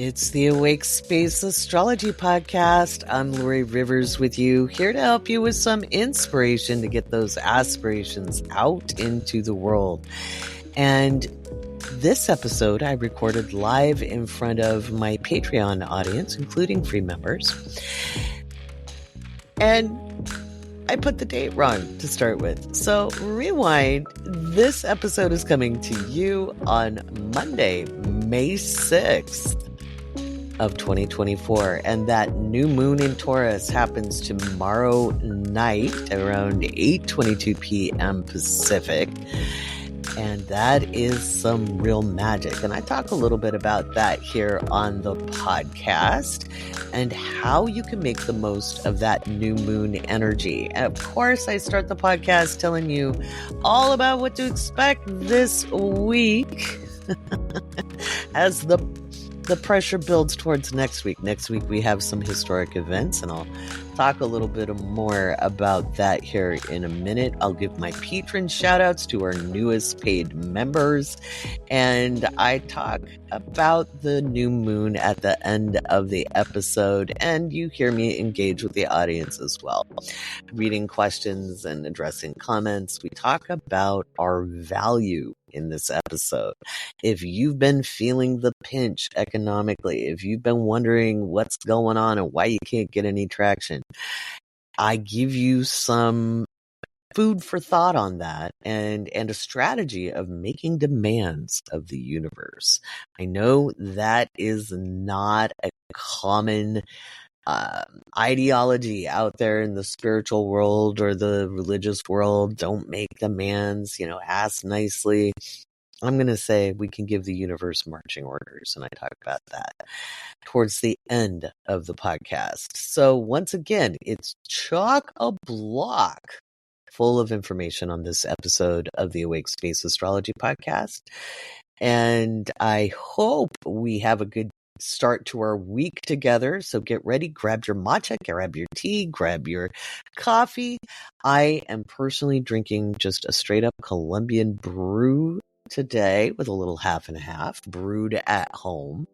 It's the Awake Space Astrology Podcast. I'm Lori Rivers with you, here to help you with some inspiration to get those aspirations out into the world. And this episode I recorded live in front of my Patreon audience, including free members. And I put the date wrong to start with. So rewind. This episode is coming to you on Monday, May 6th. Of 2024, and that new moon in Taurus happens tomorrow night around 8:22 p.m. Pacific, and that is some real magic. And I talk a little bit about that here on the podcast and how you can make the most of that new moon energy. And of course, I start the podcast telling you all about what to expect this week as the pressure builds towards next week. Next week, we have some historic events, and I'll talk a little bit more about that here in a minute. I'll give my patron shout outs to our newest paid members, and I talk about the new moon at the end of the episode, and you hear me engage with the audience as well. Reading questions and addressing comments, we talk about our value in this episode. If you've been feeling the pinch economically, if you've been wondering what's going on and why you can't get any traction, I give you some food for thought on that and a strategy of making demands of the universe. I know that is not a common ideology out there in the spiritual world or the religious world. Don't make demands, ask nicely. I'm going to say we can give the universe marching orders, and I talk about that towards the end of the podcast. So once again, it's chock-a-block full of information on this episode of the Awake Space Astrology Podcast. And I hope we have a good start to our week together. So get ready, grab your matcha, grab your tea, grab your coffee. I am personally drinking just a straight up Colombian brew today with a little half and half brewed at home.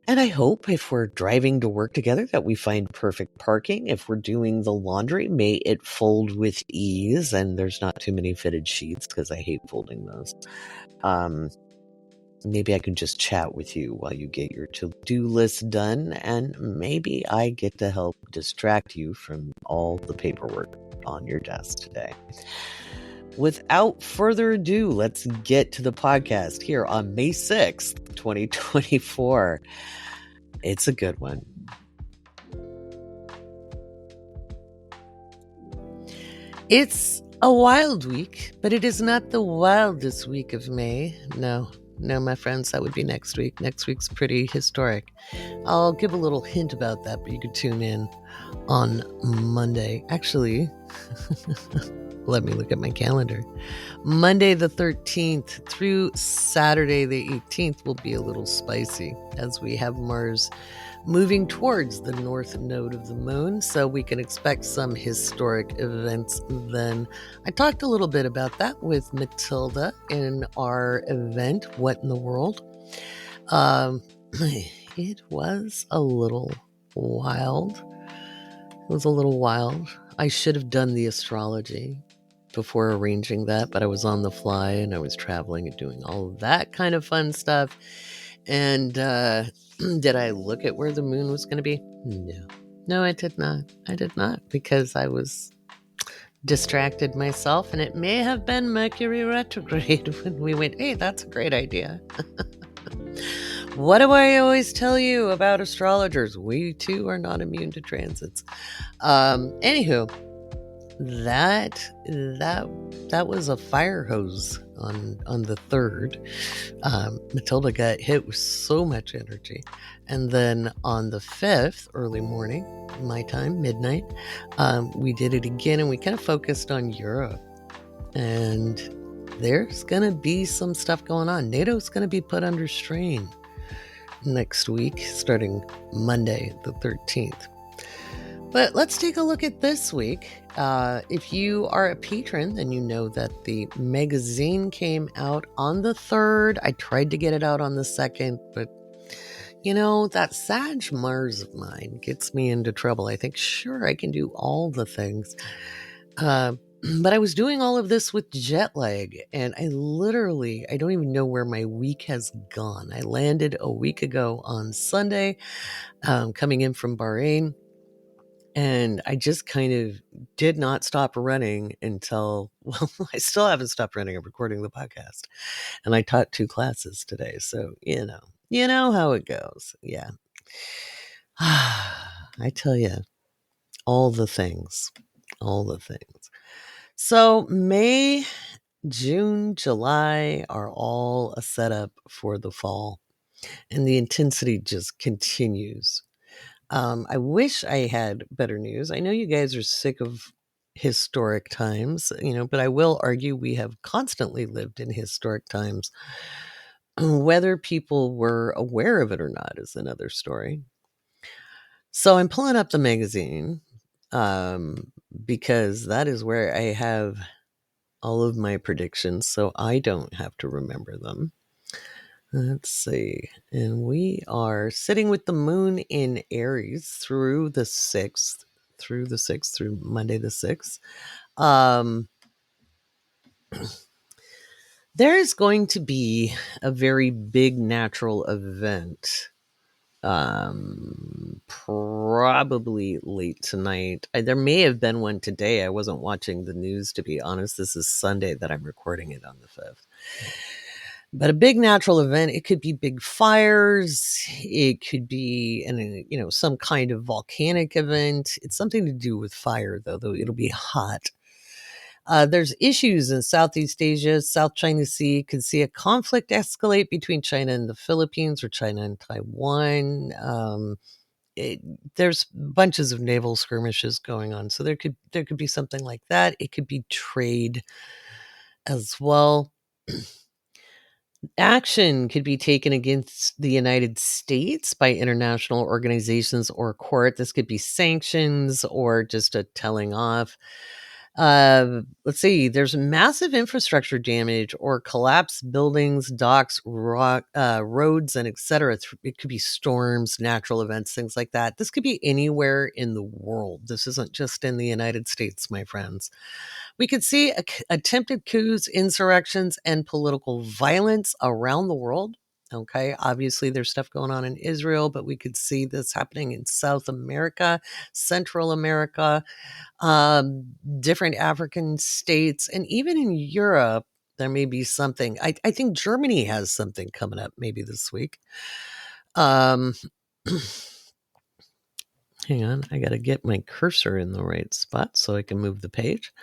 And I hope if we're driving to work together that we find perfect parking. If we're doing the laundry, may it fold with ease and there's not too many fitted sheets because I hate folding those. Maybe I can just chat with you while you get your to-do list done, and maybe I get to help distract you from all the paperwork on your desk today. Without further ado, let's get to the podcast here on May 6th, 2024. It's a good one. It's a wild week, but it is not the wildest week of May. No, my friends, that would be next week. Next week's pretty historic. I'll give a little hint about that, but you could tune in on Monday. Actually, let me look at my calendar. Monday the 13th through Saturday the 18th will be a little spicy as we have Mars moving towards the north node of the moon, so we can expect some historic events then. I talked a little bit about that with Matilda in our event, What in the World? It was a little wild. I should have done the astrology before arranging that, but I was on the fly and I was traveling and doing all of that kind of fun stuff. And did I look at where the moon was going to be? No, I did not, because I was distracted myself, and it may have been Mercury retrograde when we went, hey, that's a great idea. What do I always tell you about astrologers? We too are not immune to transits. Anywho, that was a fire hose on the 3rd. Matilda got hit with so much energy. And then on the 5th, early morning, my time, midnight, we did it again, and we kind of focused on Europe. And there's going to be some stuff going on. NATO's going to be put under strain next week, starting Monday the 13th. But let's take a look at this week. If you are a patron, then you know that the magazine came out on the 3rd. I tried to get it out on the 2nd, but That Sag Mars of mine gets me into trouble. I think, sure, I can do all the things. Uh, but I was doing all of this with jet lag, and I don't even know where my week has gone. I landed a week ago on Sunday, coming in from Bahrain, and I just kind of did not stop running until, well, I still haven't stopped running. I'm recording the podcast, and I taught 2 classes today. So, you know how it goes. Yeah. I tell you, all the things, all the things. So, May, June, July are all a setup for the fall, and the intensity just continues. I wish I had better news. I know you guys are sick of historic times, but I will argue we have constantly lived in historic times. Whether people were aware of it or not is another story. So I'm pulling up the magazine, because that is where I have all of my predictions, so I don't have to remember them. Let's see. And we are sitting with the moon in Aries through through Monday the 6th. There is going to be a very big natural event, probably late tonight. There may have been one today. I wasn't watching the news, to be honest. This is Sunday that I'm recording it on the 5th. But a big natural event, it could be big fires, it could be some kind of volcanic event. It's something to do with fire, though it'll be hot. There's issues in Southeast Asia. South China Sea could see a conflict escalate between China and the Philippines, or China and Taiwan. There's bunches of naval skirmishes going on, so there could be something like that. It could be trade as well. Action could be taken against the United States by international organizations or court. This could be sanctions or just a telling off. Let's see. There's massive infrastructure damage or collapsed buildings, docks, roads, and etc. It could be storms, natural events, things like that. This could be anywhere in the world. This isn't just in the United States, my friends. We could see attempted coups, insurrections, and political violence around the world. Okay, obviously there's stuff going on in Israel, but we could see this happening in South America, Central America, different African states, and even in Europe. There may be something. I think Germany has something coming up maybe this week. Hang on, I got to get my cursor in the right spot so I can move the page.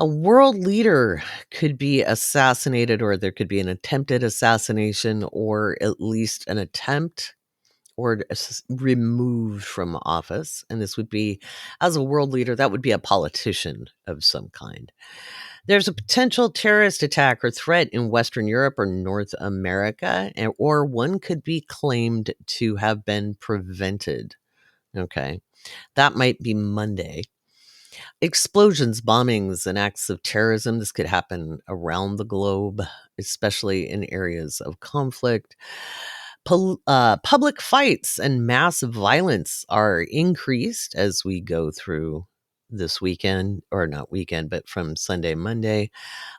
A world leader could be assassinated, or there could be an attempted assassination, or at least an attempt, or removed from office. And this would be, as a world leader, that would be a politician of some kind. There's a potential terrorist attack or threat in Western Europe or North America, or one could be claimed to have been prevented. Okay. That might be Monday. Explosions, bombings, and acts of terrorism. This could happen around the globe, especially in areas of conflict. Public fights and mass violence are increased as we go through this weekend, or not weekend, but from Sunday, Monday.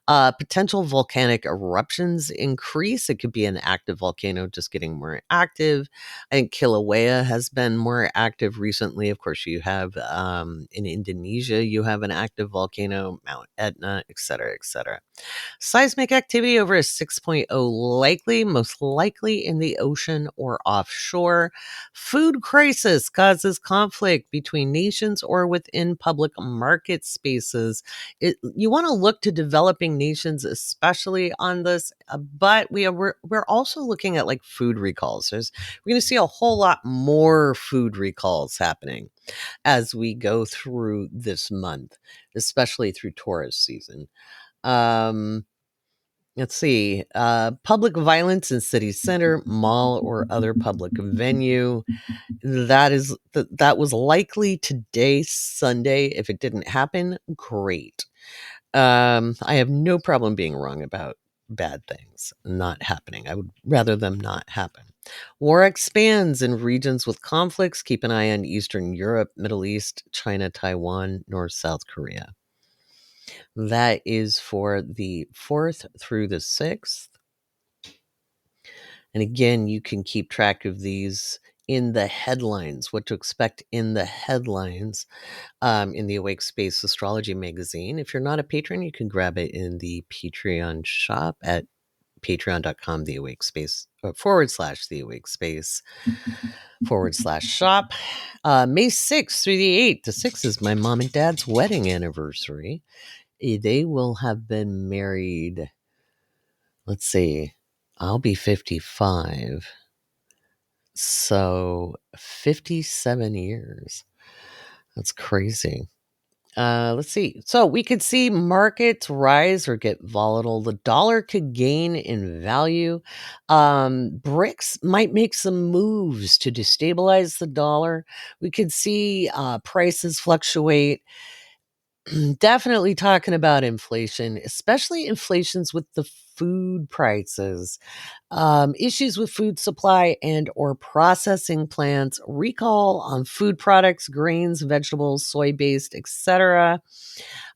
Potential volcanic eruptions increase. It could be an active volcano just getting more active. I think Kilauea has been more active recently. Of course, you have in Indonesia, you have an active volcano, Mount Etna, et cetera, et cetera. Seismic activity over a 6.0 likely, most likely in the ocean or offshore. Food crisis causes conflict between nations or within public market spaces. You want to look to developing nations, especially on this, but we're also looking at like food recalls. We're going to see a whole lot more food recalls happening as we go through this month, especially through Taurus season. Let's see. Public violence in city center, mall, or other public venue. That was likely today, Sunday. If it didn't happen, great. I have no problem being wrong about bad things not happening. I would rather them not happen. War expands in regions with conflicts. Keep an eye on Eastern Europe, Middle East, China, Taiwan, North, South Korea. That is for the 4th through the 6th. And again, you can keep track of these in the headlines, what to expect in the headlines in the Awake Space Astrology magazine. If you're not a patron, you can grab it in the Patreon shop at patreon.com, the Awake Space / the Awake Space /shop. May 6th through the 8th. The 6th is my mom and dad's wedding anniversary. They will have been married, let's see, I'll be 55. So 57 years. That's crazy. Let's see. So we could see markets rise or get volatile. The dollar could gain in value. BRICS might make some moves to destabilize the dollar. We could see prices fluctuate. Definitely talking about inflation, especially inflations with the food prices. Issues with food supply and or processing plants, recall on food products, grains, vegetables, soy-based, etc.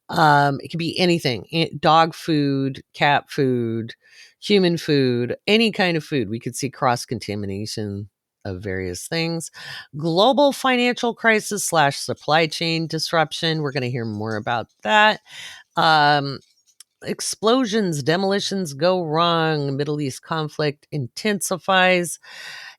It could be anything: dog food, cat food, human food, any kind of food. We could see cross-contamination of various things. Global financial crisis / supply chain disruption. We're going to hear more about that. Explosions, demolitions go wrong. Middle East conflict intensifies.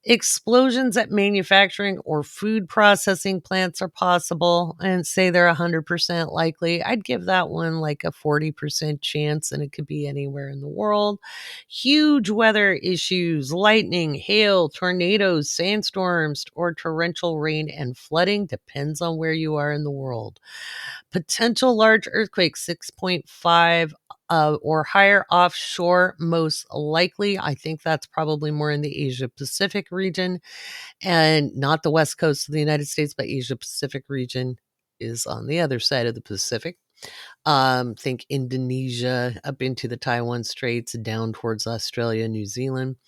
Explosions at manufacturing or food processing plants are possible, and say they're 100% likely. I'd give that one like a 40% chance, and it could be anywhere in the world. Huge weather issues, lightning, hail, tornadoes, sandstorms, or torrential rain and flooding, depends on where you are in the world. Potential large earthquake, 6.5 or higher offshore, most likely. I think that's probably more in the Asia Pacific region and not the west coast of the United States, but Asia Pacific region is on the other side of the Pacific. Think Indonesia, up into the Taiwan Straits, down towards Australia, New Zealand.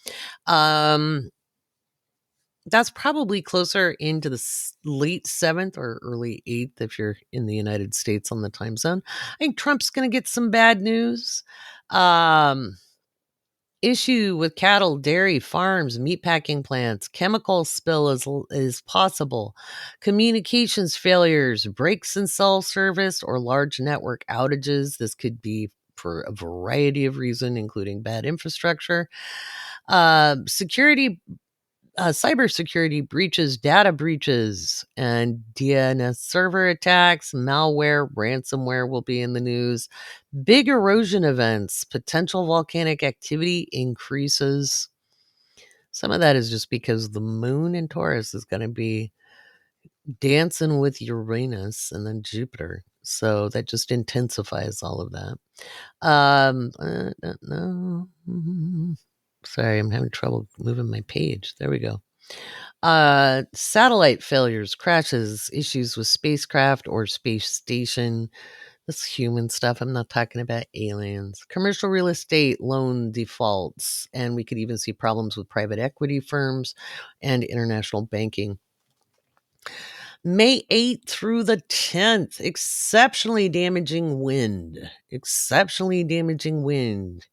That's probably closer into the late 7th or early 8th if you're in the United States on the time zone. I think Trump's going to get some bad news. Issue with cattle, dairy, farms, meatpacking plants, chemical spill is possible. Communications failures, breaks in cell service, or large network outages. This could be for a variety of reasons, including bad infrastructure. Cybersecurity breaches, data breaches, and DNS server attacks, malware, ransomware will be in the news. Big erosion events, potential volcanic activity increases. Some of that is just because the moon in Taurus is going to be dancing with Uranus and then Jupiter. So that just intensifies all of that. No. Sorry, I'm having trouble moving my page. There we go. Satellite failures, crashes, issues with spacecraft or space station. That's human stuff. I'm not talking about aliens. Commercial real estate loan defaults. And we could even see problems with private equity firms and international banking. May 8th through the 10th, exceptionally damaging wind. Exceptionally damaging wind.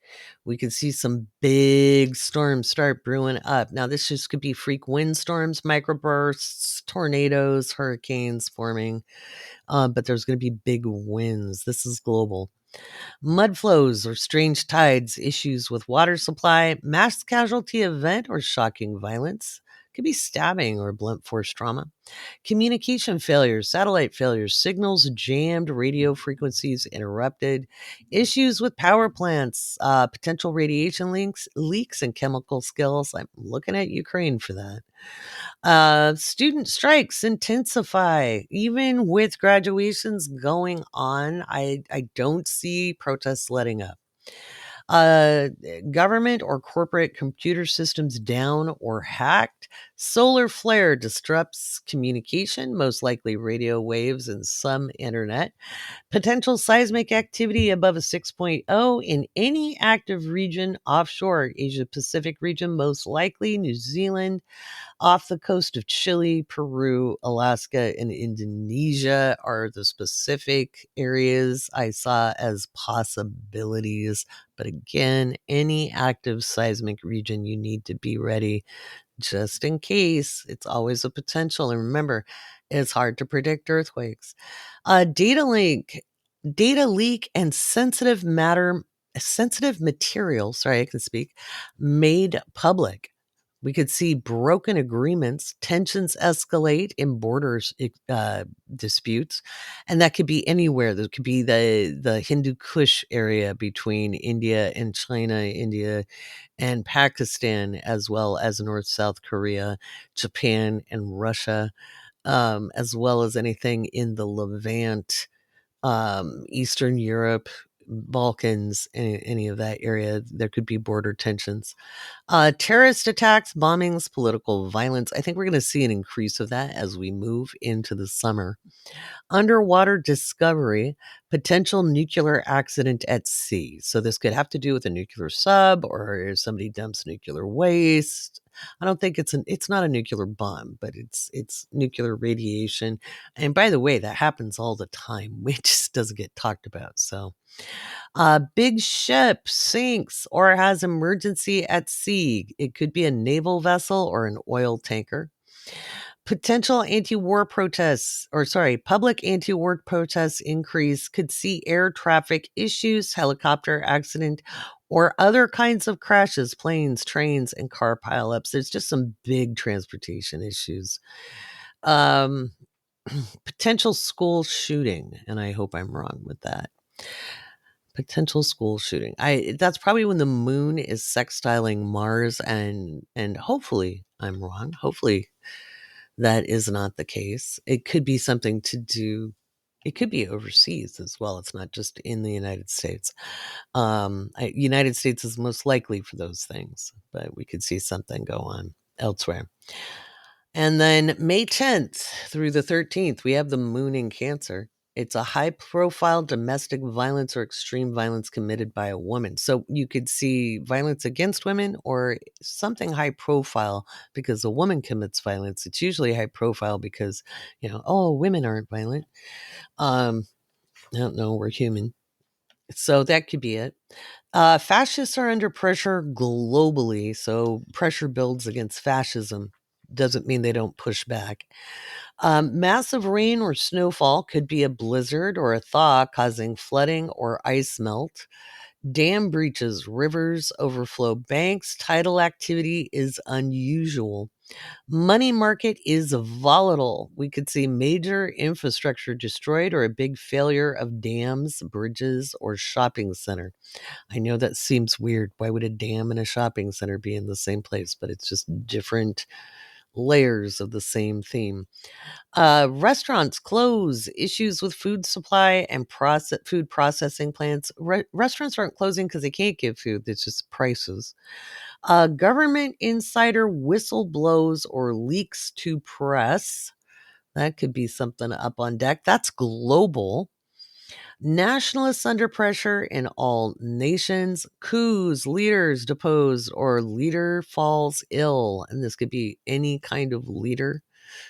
We could see some big storms start brewing up. Now, this just could be freak windstorms, microbursts, tornadoes, hurricanes forming, but there's going to be big winds. This is global. Mud flows or strange tides, issues with water supply, mass casualty event or shocking violence. Could be stabbing or blunt force trauma. Communication failures, satellite failures, signals jammed, radio frequencies interrupted, issues with power plants, potential radiation leaks and chemical spills. I'm looking at Ukraine for that. Student strikes intensify. Even with graduations going on, I don't see protests letting up. Government or corporate computer systems down or hacked. Solar flare disrupts communication, most likely radio waves and some internet. Potential seismic activity above a 6.0 in any active region offshore, Asia Pacific region, most likely New Zealand, off the coast of Chile, Peru, Alaska, and Indonesia are the specific areas I saw as possibilities. But again, any active seismic region, you need to be ready just in case. It's always a potential. And remember, it's hard to predict earthquakes. Data leak and sensitive material, sorry, I can speak, made public. We could see broken agreements, tensions escalate in borders disputes, and that could be anywhere. There could be the Hindu Kush area between India and China, India and Pakistan, as well as North South Korea, Japan, and Russia, as well as anything in the Levant, Eastern Europe, Balkans, any of that area. There could be border tensions. Terrorist attacks, bombings, political violence. I think we're going to see an increase of that as we move into the summer. Underwater discovery, potential nuclear accident at sea. So this could have to do with a nuclear sub or if somebody dumps nuclear waste. I don't think it's not a nuclear bomb, but it's nuclear radiation. And by the way, that happens all the time. It just doesn't get talked about. So big ship sinks or has emergency at sea. It could be a naval vessel or an oil tanker. Potential anti-war protests, or sorry, public anti-war protests increase, could see air traffic issues, helicopter accident, or other kinds of crashes, planes, trains, and car pileups. There's just some big transportation issues. Um, potential school shooting, and I hope I'm wrong with that. Potential school shooting. That's probably when the moon is sextiling Mars, and hopefully I'm wrong. Hopefully that is not the case. It could be something to do. It could be overseas as well. It's not just in the United States. United States is most likely for those things, but we could see something go on elsewhere. And then May 10th through the 13th, we have the moon in Cancer. It's a high profile domestic violence or extreme violence committed by a woman. So you could see violence against women or something high profile because a woman commits violence. It's usually high profile because, oh, women aren't violent. I don't know, we're human. So that could be it. Fascists are under pressure globally. So pressure builds against fascism. Doesn't mean they don't push back. Massive rain or snowfall could be a blizzard or a thaw causing flooding or ice melt. Dam breaches, rivers overflow banks, tidal activity is unusual. Money market is volatile. We could see major infrastructure destroyed or a big failure of dams, bridges, or shopping center. I know that seems weird. Why would a dam and a shopping center be in the same place? But it's just different layers of the same theme. Restaurants close, issues with food supply and food processing plants. Restaurants aren't closing because they can't give food, it's just prices. Government insider whistle blows or leaks to press. That could be something up on deck. That's global. Nationalists under pressure in all nations. Coups, leaders deposed, or leader falls ill. And this could be any kind of leader,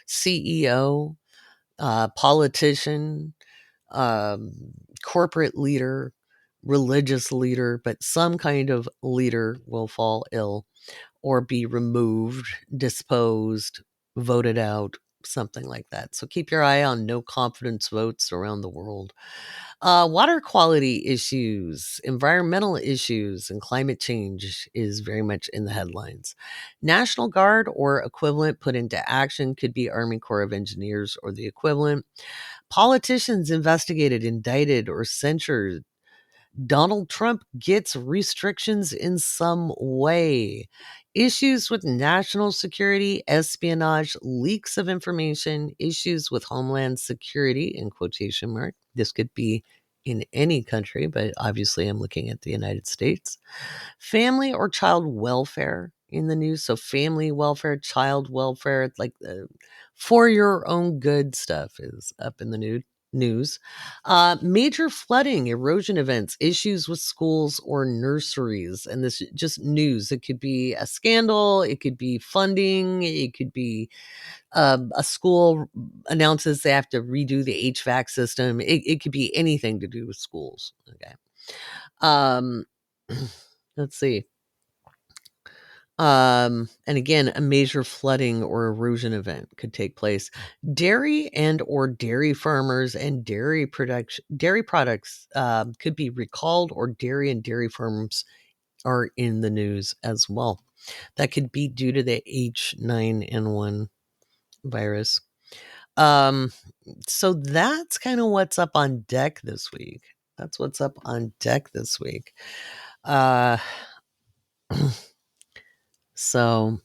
CEO, politician, um, corporate leader, religious leader, but some kind of leader will fall ill or be removed, disposed, voted out, something like that. So keep your eye on no confidence votes around the world. Water quality issues, environmental issues, and climate change is very much in the headlines. National Guard or equivalent put into action could be Army Corps of Engineers or the equivalent. Politicians investigated, indicted, or censured. Donald Trump gets restrictions in some way. Issues with national security, espionage, leaks of information, issues with homeland security, in quotation mark. This could be in any country, but obviously I'm looking at the United States. Family or child welfare, in the news. So family welfare, child welfare, like for your own good stuff is up in the news. Major flooding, erosion events, issues with schools or nurseries. And this just news. It could be a scandal. It could be funding. It could be a school announces they have to redo the HVAC system. It could be anything to do with schools. Okay. Um, let's see. And again, a major flooding or erosion event could take place. Dairy and or dairy farmers and dairy products could be recalled, or dairy and dairy farms are in the news as well. That could be due to the H9N1 virus. Um, so that's kind of what's up on deck this week. That's what's up on deck this week. Uh, so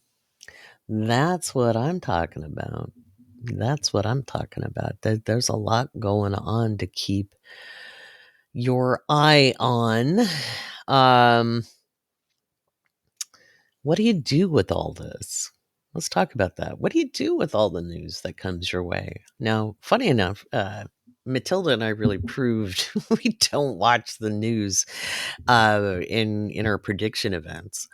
that's what I'm talking about. That's what I'm talking about. There's a lot going on to keep your eye on. What do you do with all this? Let's talk about that. What do you do with all the news that comes your way? Now, funny enough, Matilda and I really proved we don't watch the news in our prediction events.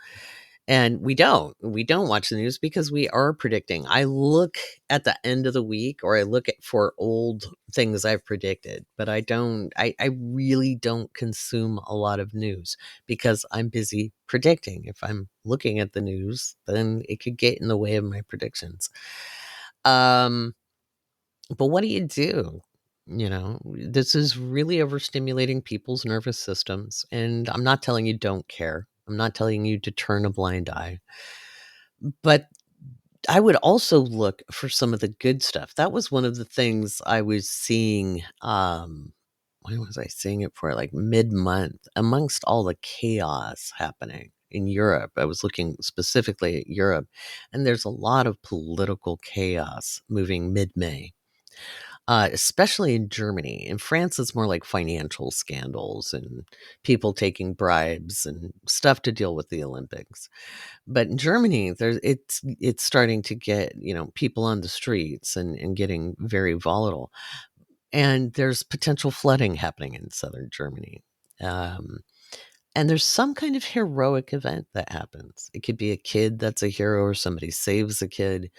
And we don't watch the news because we are predicting. I look at the end of the week, or I look at for old things I've predicted, but I really don't consume a lot of news because I'm busy predicting. If I'm looking at the news, then it could get in the way of my predictions. But what do you do? This is really overstimulating people's nervous systems. And I'm not telling you don't care. I'm not telling you to turn a blind eye. But I would also look for some of the good stuff. That was one of the things I was seeing. When was I seeing it for? Like mid-month, amongst all the chaos happening in Europe. I was looking specifically at Europe, and there's a lot of political chaos moving mid-May. Especially in Germany. In France, it's more like financial scandals and people taking bribes and stuff to deal with the Olympics. But in Germany, it's starting to get, people on the streets and getting very volatile. And there's potential flooding happening in southern Germany. Um, and there's some kind of heroic event that happens. It could be a kid that's a hero, or somebody saves a kid.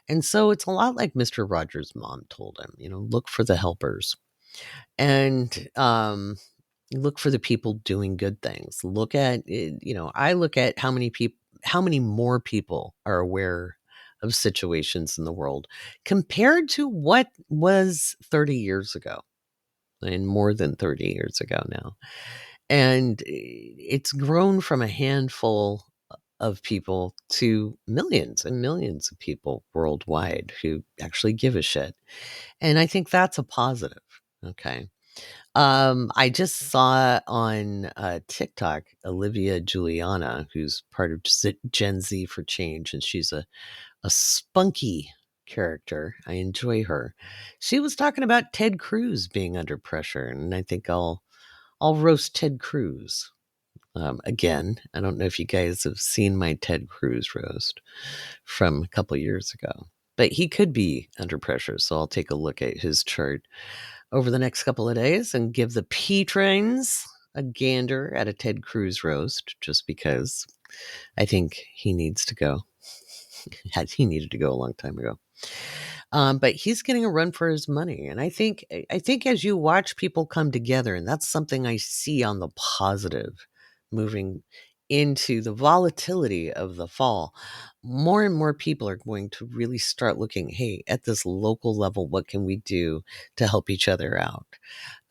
And so it's a lot like Mr. Rogers' mom told him, look for the helpers. And look for the people doing good things. Look at it, I look at how many more people are aware of situations in the world compared to what was 30 years ago, and more than 30 years ago now. And it's grown from a handful of people to millions and millions of people worldwide who actually give a shit. And I think that's a positive. Okay. I just saw on TikTok Olivia Juliana, who's part of Gen Z for Change, and she's a spunky character. I enjoy her. She was talking about Ted Cruz being under pressure, and I think I'll roast Ted Cruz. Again, I don't know if you guys have seen my Ted Cruz roast from a couple years ago, but he could be under pressure. So I'll take a look at his chart over the next couple of days and give the P trains a gander at a Ted Cruz roast, just because I think he needs to go. He needed to go a long time ago. But he's getting a run for his money. And I think as you watch people come together, and that's something I see on the positive, moving into the volatility of the fall, more and more people are going to really start looking, hey, at this local level, what can we do to help each other out?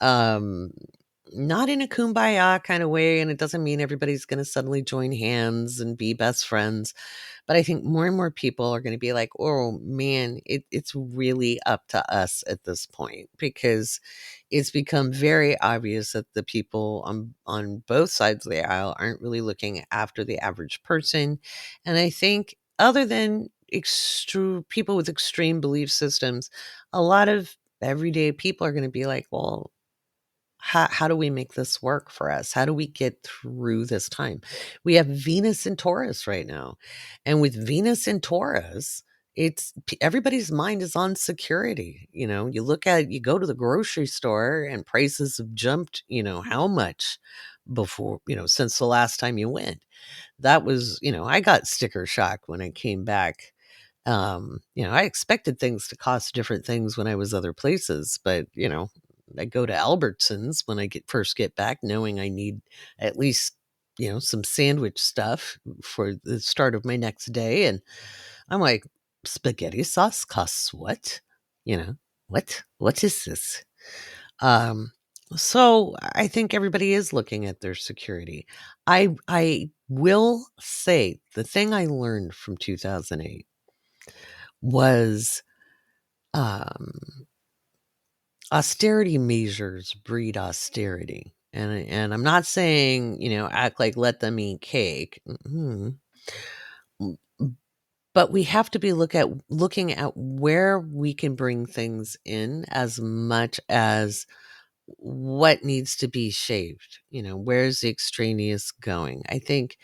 Um, Not in a kumbaya kind of way, and it doesn't mean everybody's going to suddenly join hands and be best friends. But I think more and more people are going to be like, oh man, it's really up to us at this point, because it's become very obvious that the people on both sides of the aisle aren't really looking after the average person. And I think, other than people with extreme belief systems, a lot of everyday people are going to be like, well, How do we make this work for us? How do we get through this time? We have Venus in Taurus right now. And with Venus in Taurus, everybody's mind is on security. You go to the grocery store and prices have jumped, how much before, since the last time you went. That was, I got sticker shock when I came back. I expected things to cost different things when I was other places, but I go to Albertsons when I first get back, knowing I need at least some sandwich stuff for the start of my next day, and I'm like, spaghetti sauce costs what? You know what is this? Um, so I think everybody is looking at their security. I will say the thing I learned from 2008 was um, austerity measures breed austerity. And I'm not saying, act like let them eat cake. But we have to be looking at where we can bring things in as much as what needs to be shaved. Where's the extraneous going? I think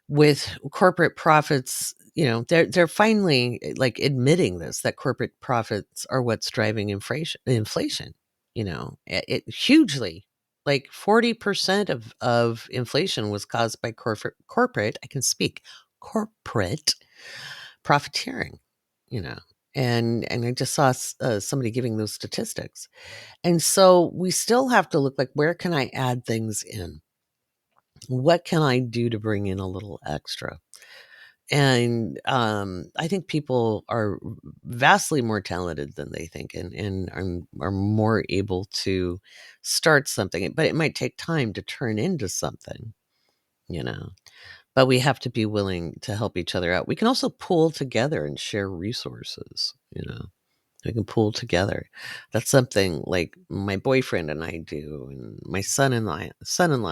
with corporate profits, they're finally like admitting this, that corporate profits are what's driving inflation, it hugely. Like 40% of inflation was caused by corporate, I can speak, corporate profiteering, you know. And I just saw somebody giving those statistics. And so we still have to look like, where can I add things in? What can I do to bring in a little extra? And I think people are vastly more talented than they think, and are more able to start something, but it might take time to turn into something, you know. But we have to be willing to help each other out. We can also pool together and share resources, We can pool together. That's something like my boyfriend and I do, and my son-in-law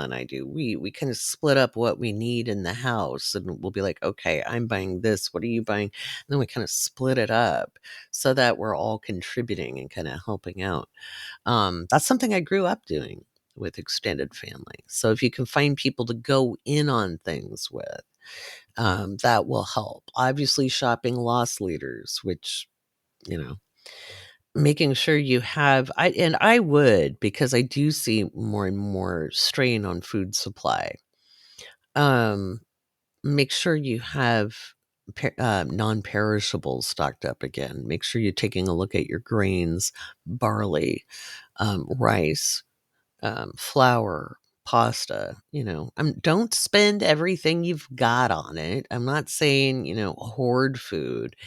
and I do. We kind of split up what we need in the house, and we'll be like, okay, I'm buying this. What are you buying? And then we kind of split it up so that we're all contributing and kind of helping out. That's something I grew up doing with extended family. So if you can find people to go in on things with, that will help. Obviously, shopping loss leaders, which, you know, making sure you have, I would, because I do see more and more strain on food supply. Um, Make sure you have non-perishables stocked up again. Make sure you're taking a look at your grains, barley, rice, flour, pasta. Don't spend everything you've got on it. I'm not saying, hoard food,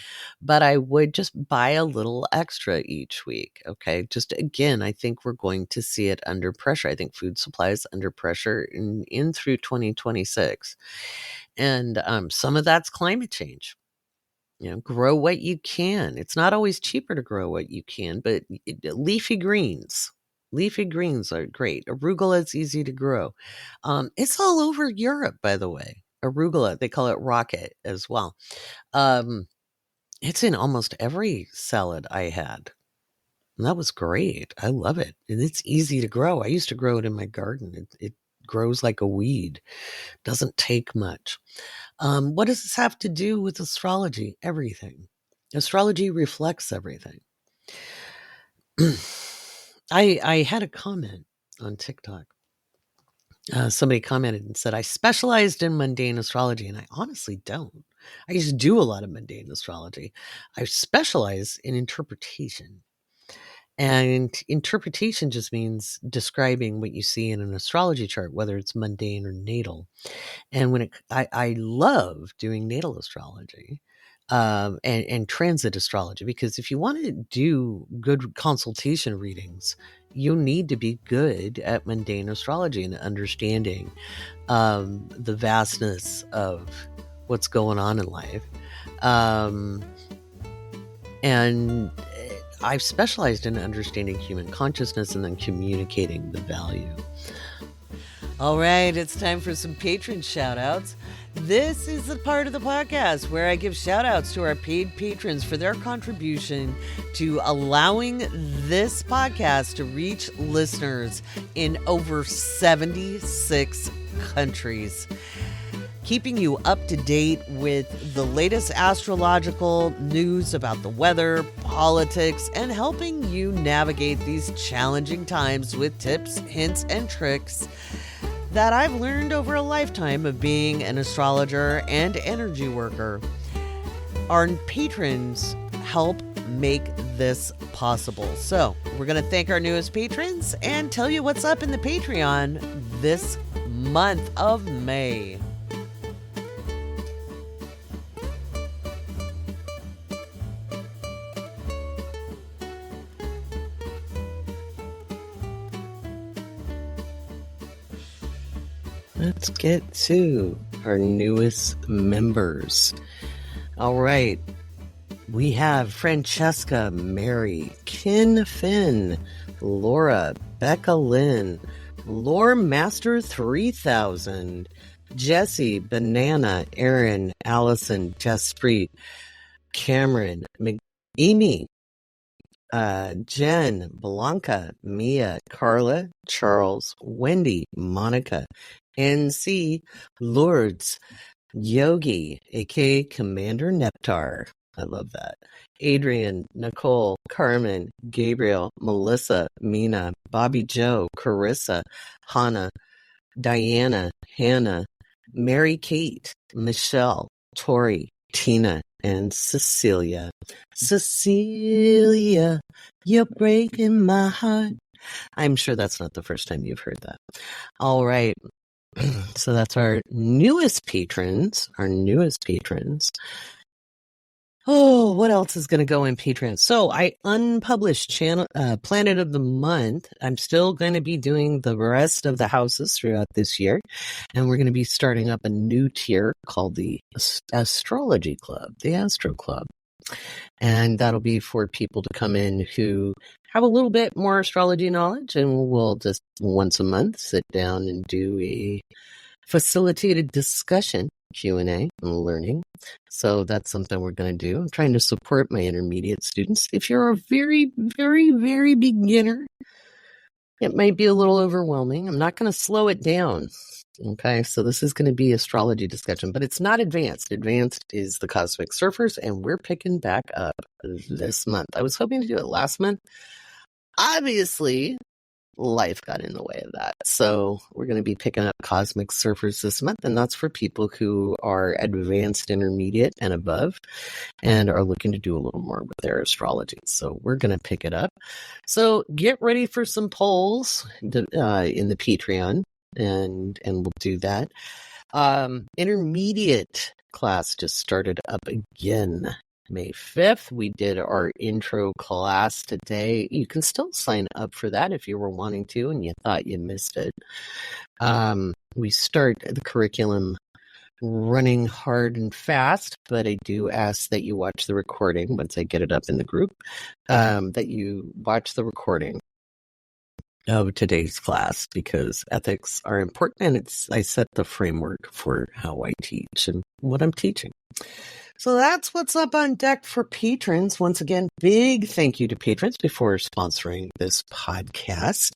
but I would just buy a little extra each week. Okay. Just again, I think we're going to see it under pressure. I think food supply is under pressure in through 2026. And some of that's climate change. Grow what you can. It's not always cheaper to grow what you can, but leafy greens. Leafy greens are great. Arugula is easy to grow. It's all over Europe, by the way. Arugula, they call it rocket as well. It's in almost every salad I had. And that was great. I love it. And it's easy to grow. I used to grow it in my garden. It grows like a weed. Doesn't take much. What does this have to do with astrology? Everything. Astrology reflects everything. I had a comment on TikTok. Somebody commented and said, I specialized in mundane astrology, and I honestly don't. I just do a lot of mundane astrology. I specialize in interpretation. And interpretation just means describing what you see in an astrology chart, whether it's mundane or natal. And I love doing natal astrology, and transit astrology, because if you want to do good consultation readings, you need to be good at mundane astrology and understanding the vastness of what's going on in life. And I've specialized in understanding human consciousness and then communicating the value. All right, it's time for some patron shout outs. This is the part of the podcast where I give shout outs to our paid patrons for their contribution to allowing this podcast to reach listeners in over 76 countries. Keeping you up to date with the latest astrological news about the weather, politics, and helping you navigate these challenging times with tips, hints, and tricks that I've learned over a lifetime of being an astrologer and energy worker. Our patrons help make this possible. So we're going to thank our newest patrons and tell you what's up in the Patreon this month of May. Let's get to our newest members. All right. We have Francesca, Mary, Ken Finn, Laura, Becca Lynn, Lore Master 3000, Jesse, Banana, Aaron, Allison, Jesprit, Cameron, Amy, Jen, Blanca, Mia, Carla, Charles, Wendy, Monica, NC, Lourdes, Yogi, aka Commander Neptar. I love that. Adrian, Nicole, Carmen, Gabriel, Melissa, Mina, Bobby Joe, Carissa, Hannah, Diana, Hannah, Mary Kate, Michelle, Tori, Tina, and Cecilia. Cecilia, you're breaking my heart. I'm sure that's not the first time you've heard that. All right. So that's our newest patrons. Oh, what else is going to go in Patreon? So I unpublished channel Planet of the Month. I'm still going to be doing the rest of the houses throughout this year. And we're going to be starting up a new tier called the Astrology Club, the Astro Club. And that'll be for people to come in who have a little bit more astrology knowledge, and we'll just once a month sit down and do a facilitated discussion, Q&A, and learning. So that's something we're going to do. I'm trying to support my intermediate students. If you're a very, very, very beginner, it might be a little overwhelming. I'm not going to slow it down. Okay, so this is going to be astrology discussion, but it's not advanced. Advanced is the Cosmic Surfers, and we're picking back up this month. I was hoping to do it last month. Obviously, life got in the way of that. So we're going to be picking up Cosmic Surfers this month, and that's for people who are advanced, intermediate, and above, and are looking to do a little more with their astrology. So we're going to pick it up. So get ready for some polls in the Patreon, and we'll do that. Intermediate class just started up again. May 5th, we did our intro class today. You can still sign up for that if you were wanting to and you thought you missed it. We start the curriculum running hard and fast, but I do ask that you watch the recording once I get it up in the group, that you watch the recording of today's class, because ethics are important, and I set the framework for how I teach and what I'm teaching. So that's what's up on deck for patrons. Once again, big thank you to patrons before sponsoring this podcast.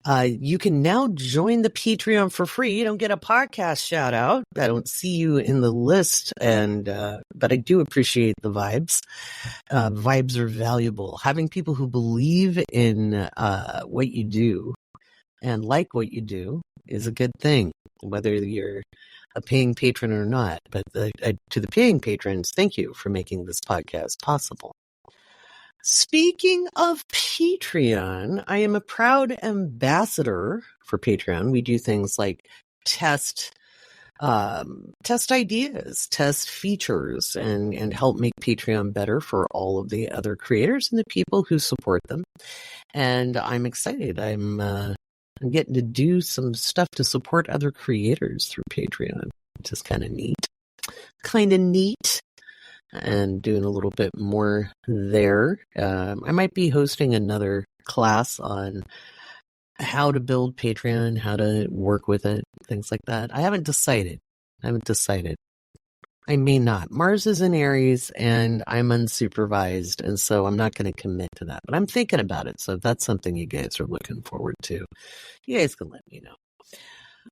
You can now join the Patreon for free. You don't get a podcast shout out. I don't see you in the list, but I do appreciate the vibes. Vibes are valuable. Having people who believe in what you do and like what you do is a good thing, whether you're a paying patron or not. But to the paying patrons, thank you for making this podcast possible. Speaking of Patreon, I am a proud ambassador for Patreon. We do things like test ideas, test features, and help make Patreon better for all of the other creators and the people who support them. And I'm excited. I'm getting to do some stuff to support other creators through Patreon, which is kind of neat. And doing a little bit more there. I might be hosting another class on how to build Patreon, how to work with it, things like that. I haven't decided. I haven't decided. I may not. Mars is in Aries and I'm unsupervised, and so I'm not going to commit to that. But I'm thinking about it. So if that's something you guys are looking forward to, you guys can let me know.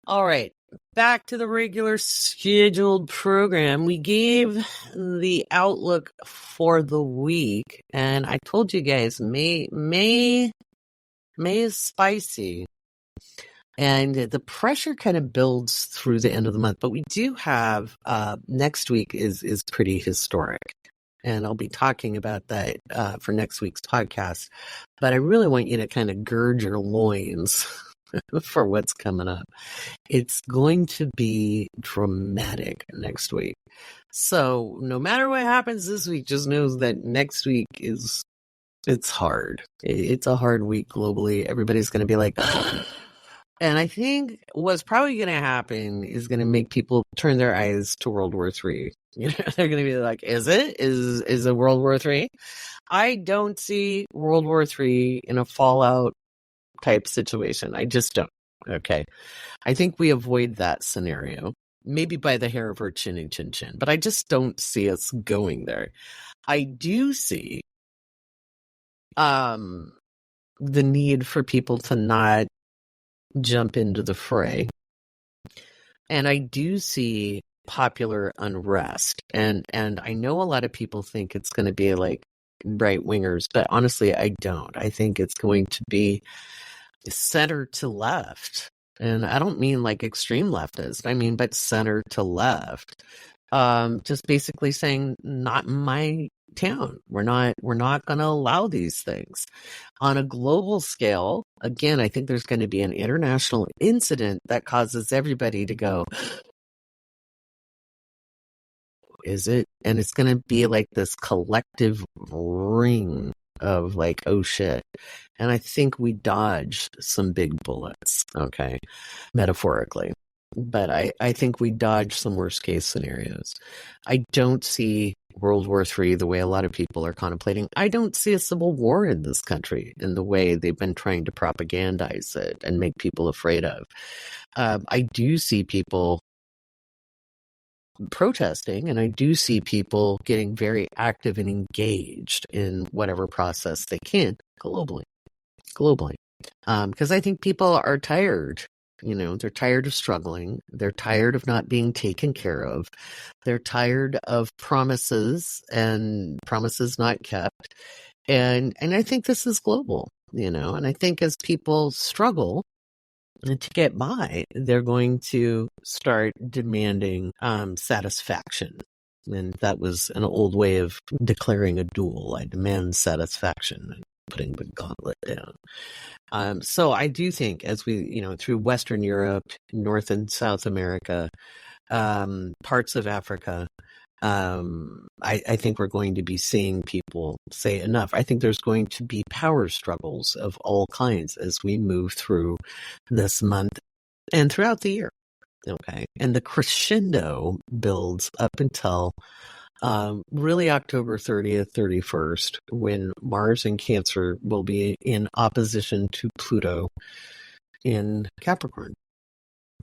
All right. Back to the regular scheduled program. We gave the outlook for the week, and I told you guys May is spicy. And the pressure kind of builds through the end of the month. But we do have next week is pretty historic. And I'll be talking about that for next week's podcast. But I really want you to kind of gird your loins for what's coming up. It's going to be dramatic next week. So no matter what happens this week, just know that next week it's hard. It's a hard week globally. Everybody's going to be like, and I think what's probably going to happen is going to make people turn their eyes to World War III. You know, they're going to be like, is it World War III? I don't see World War III in a fallout type situation. I just don't. Okay. I think we avoid that scenario, maybe by the hair of our chinny chin chin, but I just don't see us going there. I do see the need for people to not jump into the fray. And I do see popular unrest. And I know a lot of people think it's going to be like right wingers, but honestly, I don't. I think it's going to be center to left. And I don't mean like extreme leftist. I mean, but center to left. Just basically saying, not in my town. We're not going to allow these things. On a global scale, again, I think there's going to be an international incident that causes everybody to go, is it? And it's going to be like this collective ring of like, oh shit. And I think we dodged some big bullets, okay, metaphorically. But I think we dodged some worst case scenarios. I don't see World War III the way a lot of people are contemplating. I don't see a civil war in this country in the way they've been trying to propagandize it and make people afraid of. I do see people protesting, and I do see people getting very active and engaged in whatever process they can globally. Because I think people are tired. You know, they're tired of struggling. They're tired of not being taken care of. They're tired of promises and promises not kept. And I think this is global, you know, and I think as people struggle to get by, they're going to start demanding satisfaction. And that was an old way of declaring a duel. I demand satisfaction and putting the gauntlet down. So I do think as we, you know, through Western Europe, North and South America, parts of Africa, I think we're going to be seeing people say enough. I think there's going to be power struggles of all kinds as we move through this month and throughout the year. Okay. And the crescendo builds up until really October 30th, 31st, when Mars in Cancer will be in opposition to Pluto in Capricorn.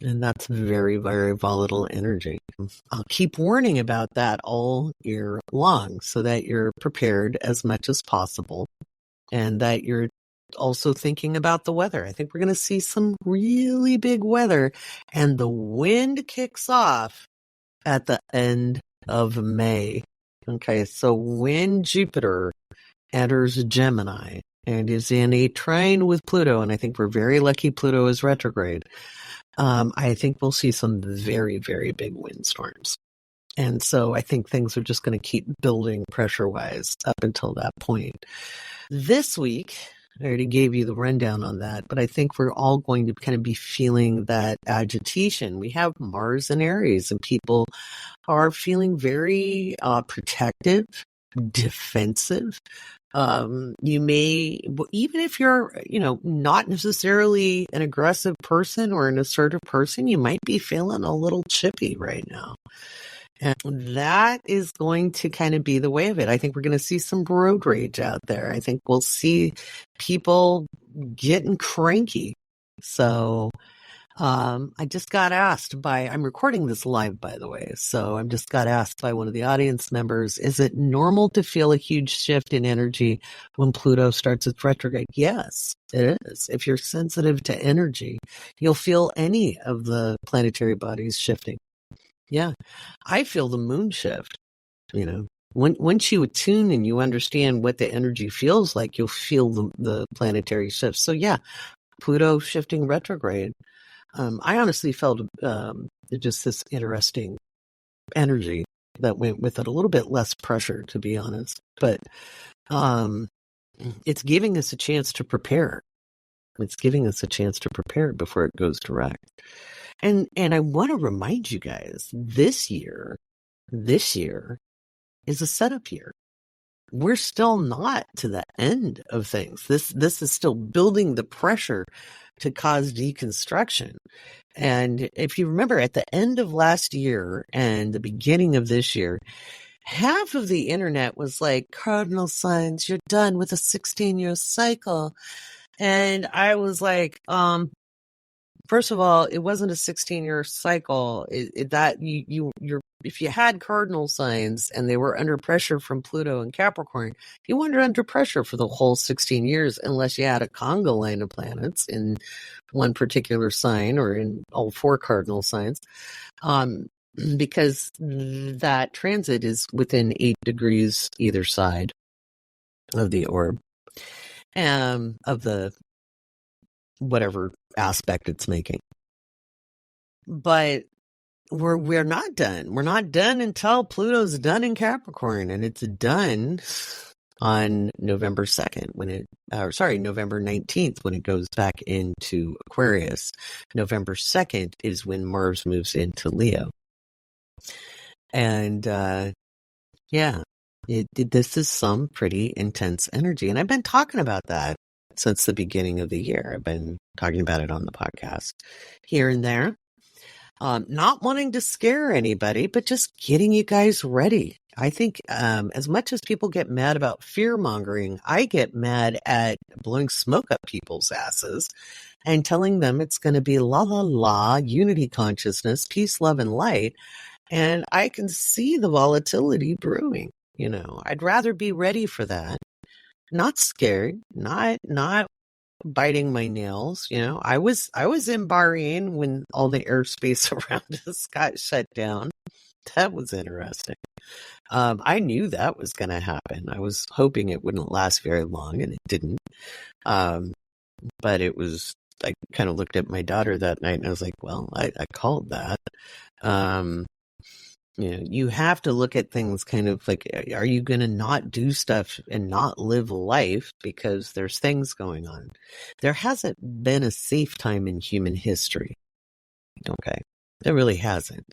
And that's very, very volatile energy. I'll keep warning about that all year long so that you're prepared as much as possible and that you're also thinking about the weather. I think we're going to see some really big weather, and the wind kicks off at the end of May. Okay, so when Jupiter enters Gemini and is in a trine with Pluto, and I think we're very lucky Pluto is retrograde, I think we'll see some very, very big windstorms. And so I think things are just going to keep building pressure-wise up until that point. This week, I already gave you the rundown on that, but I think we're all going to kind of be feeling that agitation. We have Mars in Aries, and people are feeling very protective, defensive. You may, even if you're, you know, not necessarily an aggressive person or an assertive person, you might be feeling a little chippy right now. And that is going to kind of be the way of it. I think we're going to see some road rage out there. I think we'll see people getting cranky. So I just got asked I'm recording this live, by the way. So I just got asked by one of the audience members, is it normal to feel a huge shift in energy when Pluto starts its retrograde? Yes, it is. If you're sensitive to energy, you'll feel any of the planetary bodies shifting. Yeah. I feel the moon shift, Once you attune and you understand what the energy feels like, you'll feel the planetary shifts. So yeah, Pluto shifting retrograde. I honestly felt just this interesting energy that went with it, a little bit less pressure, to be honest. But it's giving us a chance to prepare. It's giving us a chance to prepare before it goes direct. And I want to remind you guys, this year is a setup year. We're still not to the end of things. This is still building the pressure to cause deconstruction. And if you remember, at the end of last year and the beginning of this year, half of the internet was like, cardinal signs, you're done with a 16-year cycle. And I was like, first of all, it wasn't a 16-year cycle. If you had cardinal signs and they were under pressure from Pluto and Capricorn, you weren't under pressure for the whole 16 years unless you had a conga line of planets in one particular sign or in all four cardinal signs, because that transit is within 8 degrees either side of the orb, of the whatever aspect it's making. But we're not done. We're not done until Pluto's done in Capricorn, and it's done on November 2nd November 19th when it goes back into Aquarius. November 2nd is when Mars moves into Leo. And this is some pretty intense energy, and I've been talking about that since the beginning of the year. I've been talking about it on the podcast here and there. Not wanting to scare anybody, but just getting you guys ready. I think as much as people get mad about fear-mongering, I get mad at blowing smoke up people's asses and telling them it's going to be la la la, unity consciousness, peace, love, and light. And I can see the volatility brewing. I'd rather be ready for that. Not scared, not biting my nails. I was in Bahrain when all the airspace around us got shut down. That was interesting. I knew that was going to happen. I was hoping it wouldn't last very long, and it didn't. But it was, I kind of looked at my daughter that night and I was like, well, I called that. You have to look at things kind of like, are you going to not do stuff and not live life because there's things going on? There hasn't been a safe time in human history. Okay. There really hasn't.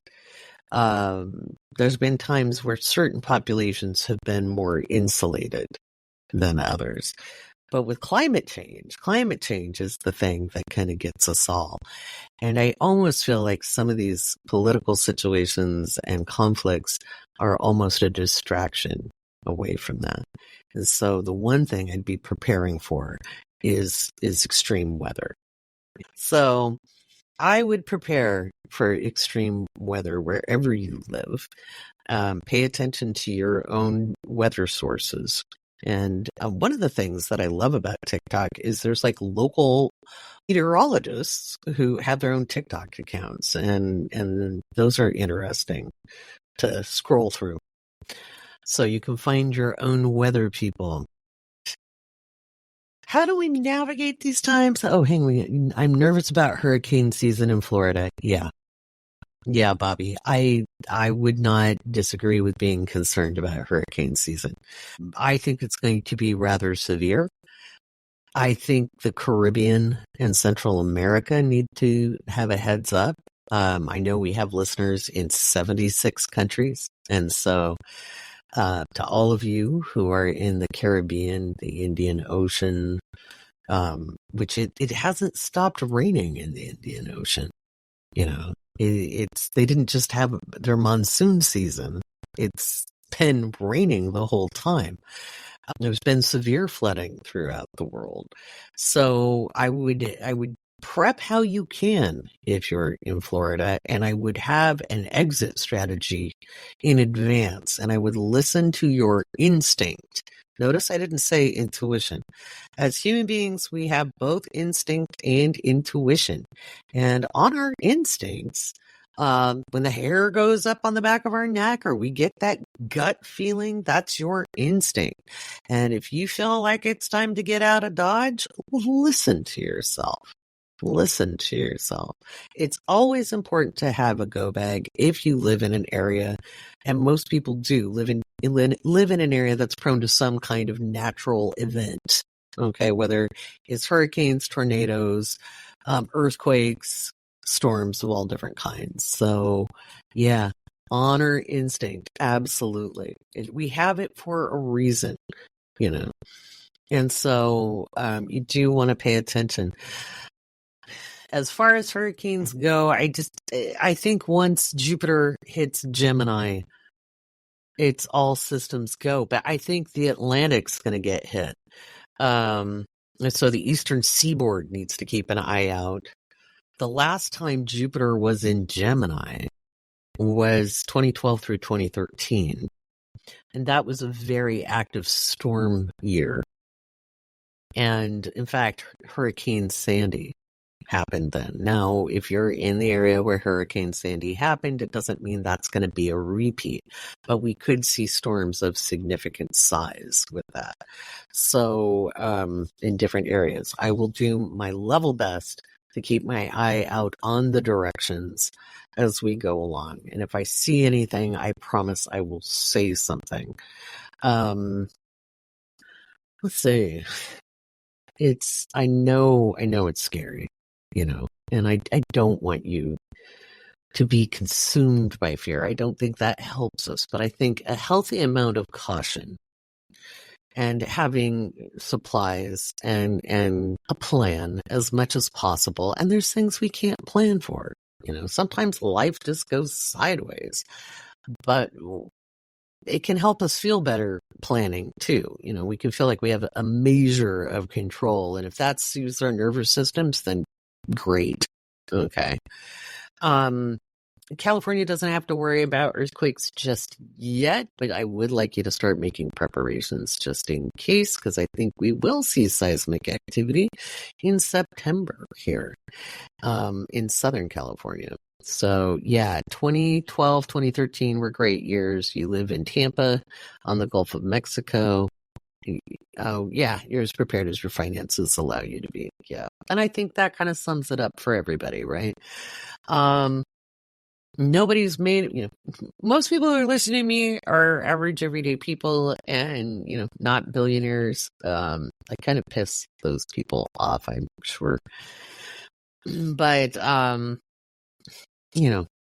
There's been times where certain populations have been more insulated than others. But with climate change is the thing that kind of gets us all. And I almost feel like some of these political situations and conflicts are almost a distraction away from that. And so the one thing I'd be preparing for is extreme weather. So I would prepare for extreme weather wherever you live. Pay attention to your own weather sources. And one of the things that I love about TikTok is there's like local meteorologists who have their own TikTok accounts, and those are interesting to scroll through. So you can find your own weather people. How do we navigate these times? Oh, hang on. I'm nervous about hurricane season in Florida. Yeah. Yeah, Bobby, I would not disagree with being concerned about hurricane season. I think it's going to be rather severe. I think the Caribbean and Central America need to have a heads up. I know we have listeners in 76 countries. And so to all of you who are in the Caribbean, the Indian Ocean, which it hasn't stopped raining in the Indian Ocean, they didn't just have their monsoon season. It's been raining the whole time. There's been severe flooding throughout the world. So I would prep how you can if you're in Florida, and I would have an exit strategy in advance, and I would listen to your instinct. Notice I didn't say intuition. As human beings, we have both instinct and intuition. And on our instincts, when the hair goes up on the back of our neck or we get that gut feeling, that's your instinct. And if you feel like it's time to get out of Dodge, listen to yourself. Listen to yourself. It's always important to have a go bag if you live in an area, and most people do live in an area that's prone to some kind of natural event. Okay, whether it's hurricanes, tornadoes, earthquakes, storms of all different kinds. So, yeah, honor instinct. Absolutely. We have it for a reason, you know. And so you do want to pay attention. As far as hurricanes go, I think once Jupiter hits Gemini, it's all systems go. But I think the Atlantic's going to get hit. And so the eastern seaboard needs to keep an eye out. The last time Jupiter was in Gemini was 2012 through 2013. And that was a very active storm year. And in fact, Hurricane Sandy happened then. Now, if you're in the area where Hurricane Sandy happened, it doesn't mean that's going to be a repeat, but we could see storms of significant size with that. So, in different areas, I will do my level best to keep my eye out on the directions as we go along. And if I see anything, I promise I will say something. Let's see. I know it's scary, and I don't want you to be consumed by fear. I don't think that helps us, but I think a healthy amount of caution and having supplies and a plan as much as possible. And there's things we can't plan for. Sometimes life just goes sideways, but it can help us feel better planning too. We can feel like we have a measure of control. And if that soothes our nervous systems, then great. Okay. California doesn't have to worry about earthquakes just yet, but I would like you to start making preparations just in case, because I think we will see seismic activity in September here in Southern California. So, yeah, 2012, 2013 were great years. You live in Tampa on the Gulf of Mexico. Oh, yeah, you're as prepared as your finances allow you to be. Yeah. And I think that kind of sums it up for everybody, right? Nobody's made, most people who are listening to me are average everyday people and, not billionaires. I kind of piss those people off, I'm sure. But,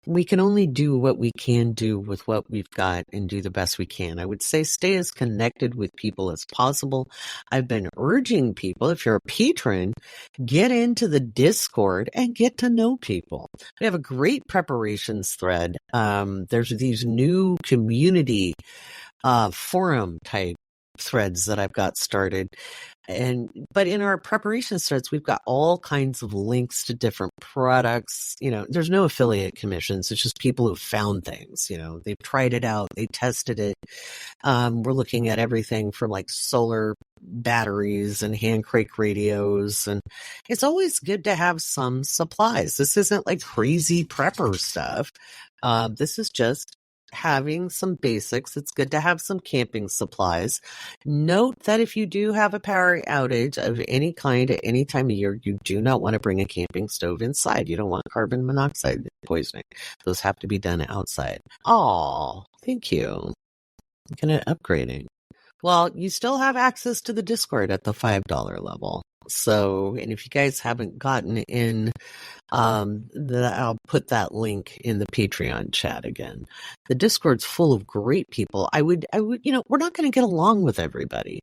we can only do what we can do with what we've got and do the best we can. I would say stay as connected with people as possible. I've been urging people, if you're a patron, get into the Discord and get to know people. We have a great preparations thread. There's these new community forum type threads that I've got started. But in our preparation threads, we've got all kinds of links to different products. There's no affiliate commissions. It's just people who found things. They've tried it out. They tested it. We're looking at everything from like solar batteries and hand crank radios. And it's always good to have some supplies. This isn't like crazy prepper stuff. This is just having some basics. It's good to have some camping supplies. Note that if you do have a power outage of any kind at any time of year, you do not want to bring a camping stove inside. You don't want carbon monoxide poisoning. Those have to be done outside. Oh, thank you. I'm kind of upgrading. Well, you still have access to the Discord at the $5 level. So, and if you guys haven't gotten in, I'll put that link in the Patreon chat again. The Discord's full of great people. I would, we're not going to get along with everybody,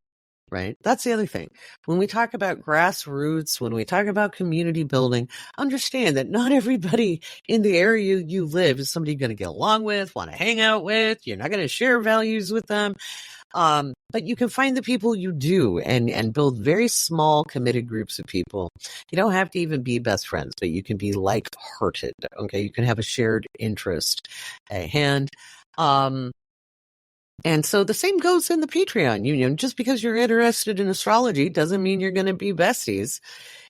right? That's the other thing. When we talk about grassroots, when we talk about community building, understand that not everybody in the area you live is somebody you're going to get along with, want to hang out with. You're not going to share values with them. But you can find the people you do and build very small committed groups of people. You don't have to even be best friends, but you can be like-hearted. Okay. You can have a shared interest at hand. And so the same goes in the Patreon union. Just because you're interested in astrology doesn't mean you're going to be besties.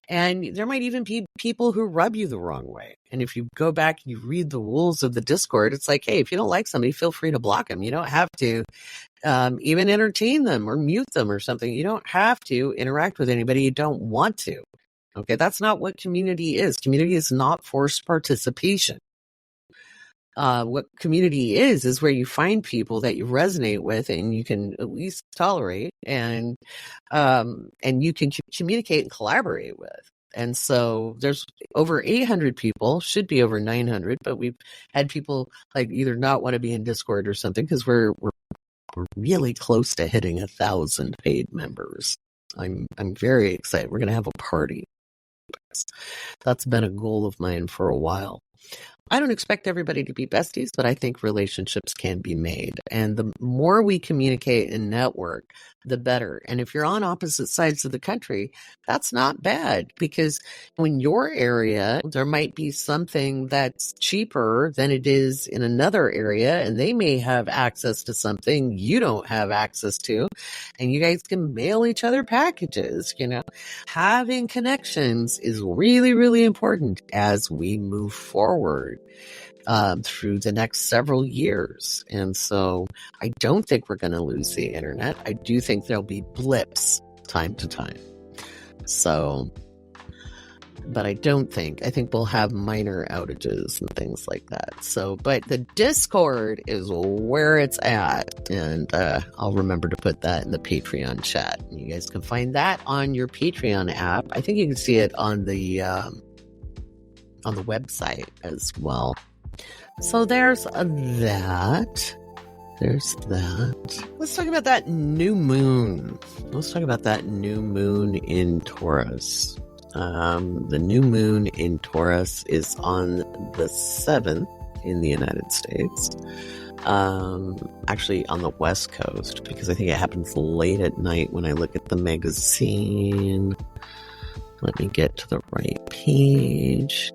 And there might even be people who rub you the wrong way. And if you go back and you read the rules of the Discord, it's like, hey, if you don't like somebody, feel free to block them. You don't have to even entertain them or mute them or something. You don't have to interact with anybody you don't want to. Okay, that's not what community is. Community is not forced participation. What community is where you find people that you resonate with and you can at least tolerate and you can communicate and collaborate with. And so there's over 800 people, should be over 900, but we've had people like either not want to be in Discord or something because we're really close to hitting 1,000 paid members. I'm very excited. We're going to have a party. That's been a goal of mine for a while. I don't expect everybody to be besties, but I think relationships can be made. And the more we communicate and network, the better. And if you're on opposite sides of the country, that's not bad because in your area, there might be something that's cheaper than it is in another area. And they may have access to something you don't have access to. And you guys can mail each other packages, you know. Having connections is really, really important as we move forward through the next several years. And so I don't think we're going to lose the internet. I do think there'll be blips time to time. So, but I think we'll have minor outages and things like that. So, but the Discord is where it's at. And I'll remember to put that in the Patreon chat. You guys can find that on your Patreon app. I think you can see it on the website as well. So there's that. There's that. Let's talk about that new moon. Let's talk about that new moon in Taurus. The new moon in Taurus is on the 7th in the United States. Actually on the West Coast, because I think it happens late at night when I look at the magazine. Let me get to the right page.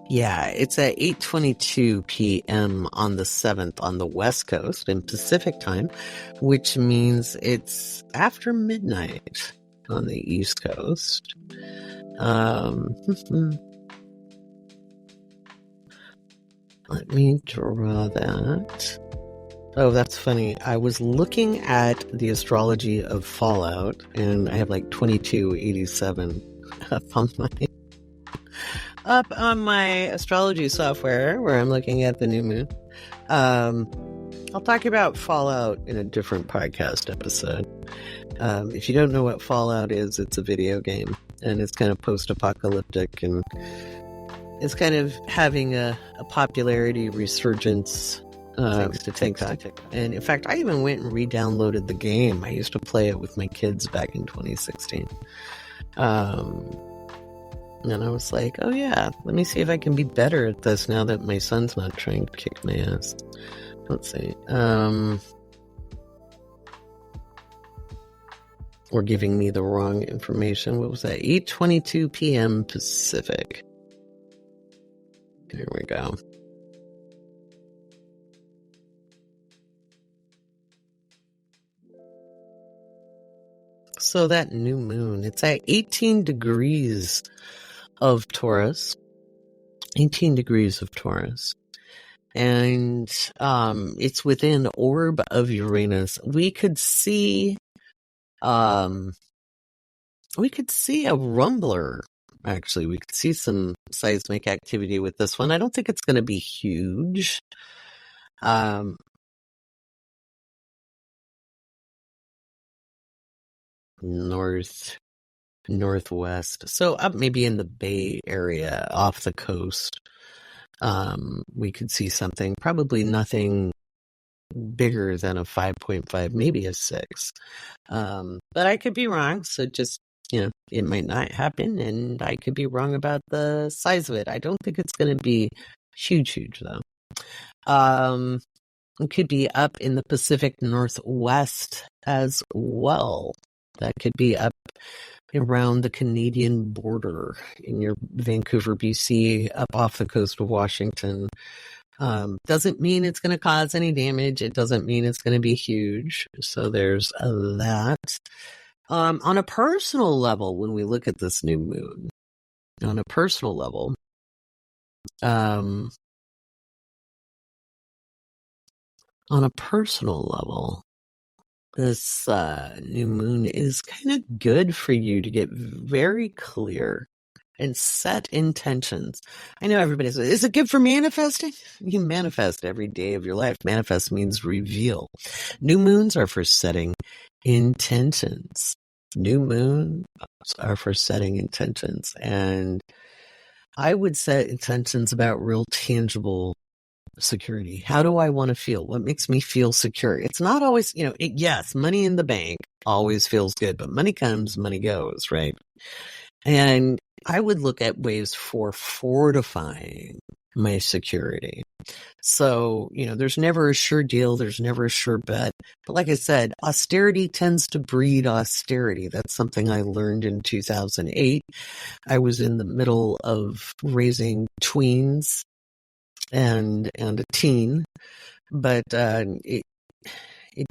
Yeah, it's at 8:22 p.m. on the 7th on the West Coast in Pacific time, which means it's after midnight on the East Coast. Let me draw that. Oh, that's funny. I was looking at the astrology of Fallout, and I have like 2287 up on my astrology software where I'm looking at the new moon. I'll talk about Fallout in a different podcast episode. If you don't know what Fallout is, it's a video game, and it's kind of post-apocalyptic, and it's kind of having a popularity resurgence thanks to TikTok. And in fact, I even went and re-downloaded the game. I used to play it with my kids back in 2016. And I was like, oh yeah, let me see if I can be better at this now that my son's not trying to kick my ass. Let's see. Or giving me the wrong information. What was that? 8:22 p.m. Pacific. Here we go. So that new moon, it's at 18 degrees of Taurus. 18 degrees of Taurus. And it's within orb of Uranus. We could see a rumbler. Actually, we could see some seismic activity with this one. I don't think it's going to be huge. Northwest. So up maybe in the Bay Area off the coast. We could see something, probably nothing bigger than a 5.5, maybe a 6. But I could be wrong. So just, it might not happen, and I could be wrong about the size of it. I don't think it's going to be huge though. It could be up in the Pacific Northwest as well. That could be up around the Canadian border in your Vancouver, BC, up off the coast of Washington. Doesn't mean it's going to cause any damage. It doesn't mean it's going to be huge. So there's that. On a personal level, when we look at this new moon, on a personal level, this new moon is kind of good for you to get very clear and set intentions. I know everybody says, is it good for manifesting? You manifest every day of your life. Manifest means reveal. New moons are for setting intentions. New moons are for setting intentions. And I would set intentions about real tangible security. How do I want to feel? What makes me feel secure? It's not always, yes, money in the bank always feels good, but money comes, money goes, right? And I would look at ways for fortifying my security. So, there's never a sure deal. There's never a sure bet. But like I said, austerity tends to breed austerity. That's something I learned in 2008. I was in the middle of raising tweens and a teen, but it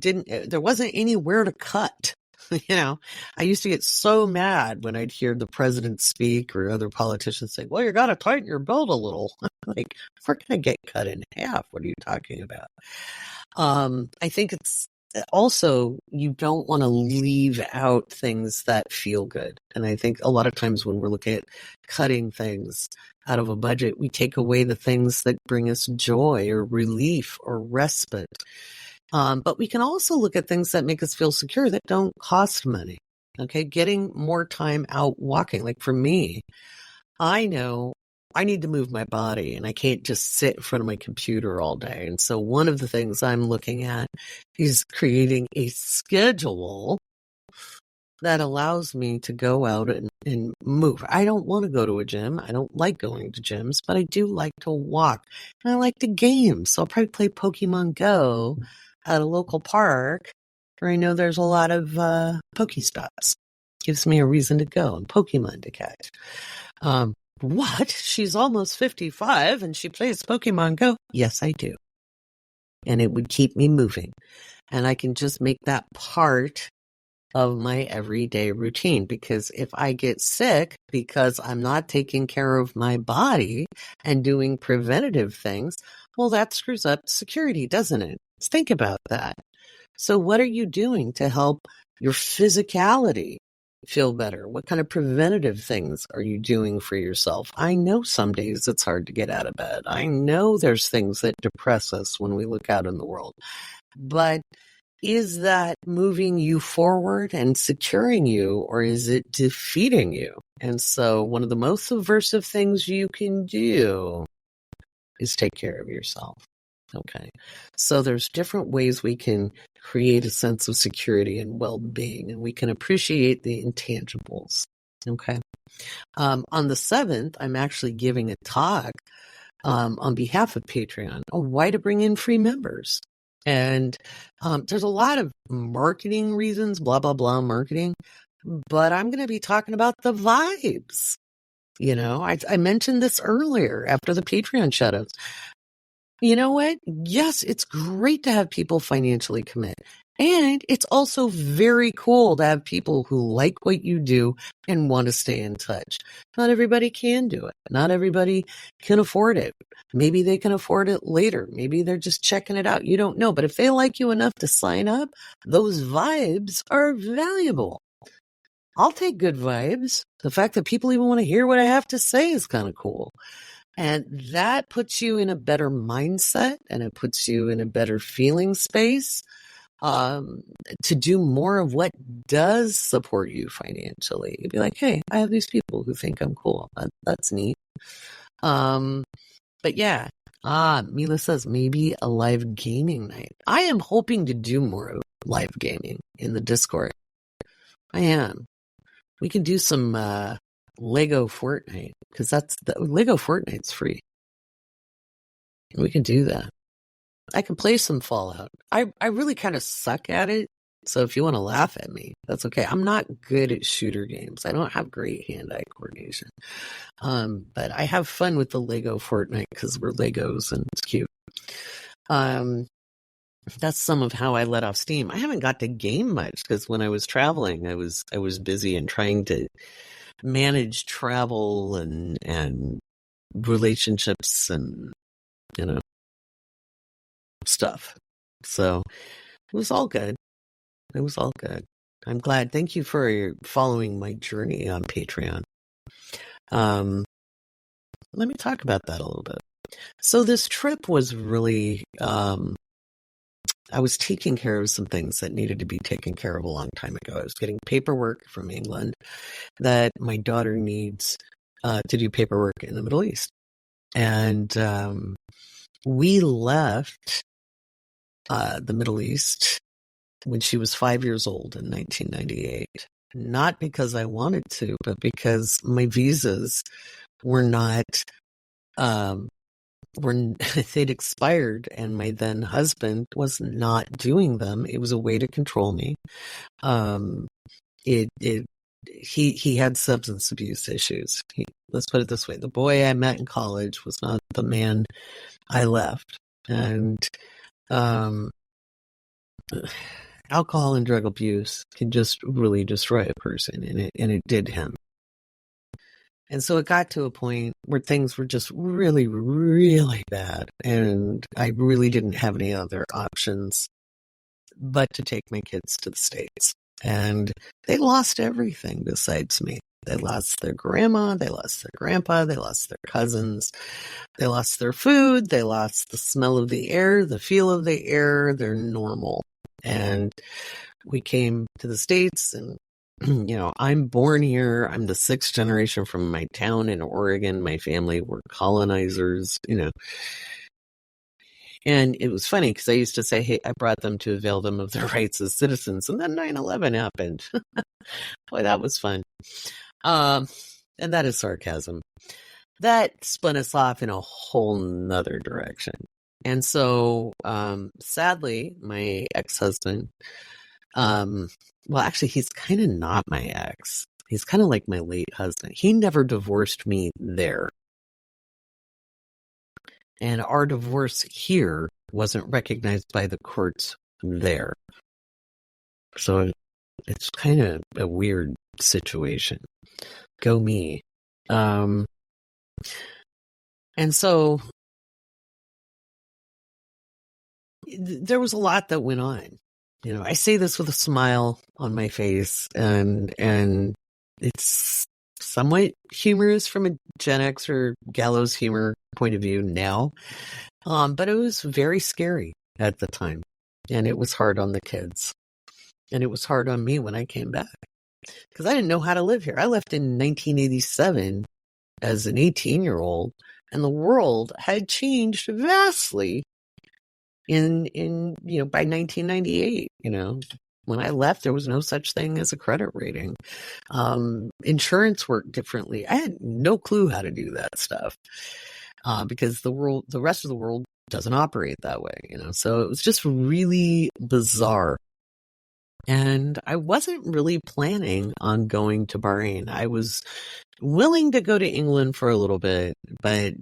didn't. There wasn't anywhere to cut. I used to get so mad when I'd hear the president speak or other politicians say, well, you got to tighten your belt a little. Like, we're going to get cut in half. What are you talking about? I think it's also, you don't want to leave out things that feel good. And I think a lot of times when we're looking at cutting things out of a budget, we take away the things that bring us joy or relief or respite. But we can also look at things that make us feel secure that don't cost money. Okay. Getting more time out walking. Like for me, I know I need to move my body and I can't just sit in front of my computer all day. And so one of the things I'm looking at is creating a schedule that allows me to go out and move. I don't want to go to a gym. I don't like going to gyms, but I do like to walk and I like to game. So I'll probably play Pokemon Go at a local park where I know there's a lot of Pokestops. Gives me a reason to go and Pokemon to catch. What? She's almost 55 and she plays Pokemon Go? Yes, I do. And it would keep me moving. And I can just make that part of my everyday routine, because if I get sick because I'm not taking care of my body and doing preventative things, well, that screws up security, doesn't it? Let's think about that. So what are you doing to help your physicality feel better? What kind of preventative things are you doing for yourself? I know some days it's hard to get out of bed. I know there's things that depress us when we look out in the world, but is that moving you forward and securing you, or is it defeating you? And so one of the most subversive things you can do is take care of yourself. Okay. So there's different ways we can create a sense of security and well-being, and we can appreciate the intangibles. Okay. On the 7th, I'm actually giving a talk on behalf of Patreon on why to bring in free members. And there's a lot of marketing reasons, blah, blah, blah, marketing. But I'm going to be talking about the vibes. I mentioned this earlier after the Patreon shoutouts. You know what? Yes, it's great to have people financially commit. And it's also very cool to have people who like what you do and want to stay in touch. Not everybody can do it. Not everybody can afford it. Maybe they can afford it later. Maybe they're just checking it out. You don't know. But if they like you enough to sign up, those vibes are valuable. I'll take good vibes. The fact that people even want to hear what I have to say is kind of cool. And that puts you in a better mindset, and it puts you in a better feeling space to do more of what does support you financially. You'd be like, hey, I have these people who think I'm cool. That's neat. But yeah, Mila says maybe a live gaming night. I am hoping to do more of live gaming in the Discord. I am. We can do some Lego Fortnite, because Lego Fortnite's free. We can do that. I can play some Fallout. I really kind of suck at it. So if you want to laugh at me, that's okay. I'm not good at shooter games. I don't have great hand-eye coordination. But I have fun with the Lego Fortnite because we're Legos and it's cute. That's some of how I let off steam. I haven't got to game much because when I was traveling, I was busy and trying to manage travel and relationships and stuff. So it was all good. It was all good. I'm glad. Thank you for following my journey on Patreon. Let me talk about that a little bit. So this trip was really, I was taking care of some things that needed to be taken care of a long time ago. I was getting paperwork from England that my daughter needs to do paperwork in the Middle East. And we left the Middle East when she was 5 years old in 1998. Not because I wanted to, but because my visas were not, they'd expired, and my then husband was not doing them. It was a way to control me. He had substance abuse issues. Let's put it this way: the boy I met in college was not the man I left, and alcohol and drug abuse can just really destroy a person, and it did him. And so it got to a point where things were just really, really bad, and I really didn't have any other options but to take my kids to the States. And they lost everything besides me. They lost their grandma, they lost their grandpa, they lost their cousins, they lost their food, they lost the smell of the air, the feel of the air, their normal. And we came to the States, and I'm born here. I'm the 6th generation from my town in Oregon. My family were colonizers, And it was funny because I used to say, hey, I brought them to avail them of their rights as citizens. And then 9/11 happened. Boy, that was fun. And that is sarcasm. That spun us off in a whole nother direction. And so, sadly, my ex-husband, well, actually, he's kind of not my ex. He's kind of like my late husband. He never divorced me there. And our divorce here wasn't recognized by the courts there. So it's kind of a weird situation. Go me. And so there was a lot that went on. I say this with a smile on my face, and it's somewhat humorous from a Gen X or gallows humor point of view now. But it was very scary at the time, and it was hard on the kids, and it was hard on me when I came back because I didn't know how to live here. I left in 1987 as an 18-year-old, and the world had changed vastly in by 1998. When I left, there was no such thing as a credit rating. Insurance worked differently. I had no clue how to do that stuff because the rest of the world doesn't operate that way. So it was just really bizarre. And I wasn't really planning on going to Bahrain. I was willing to go to England for a little bit, but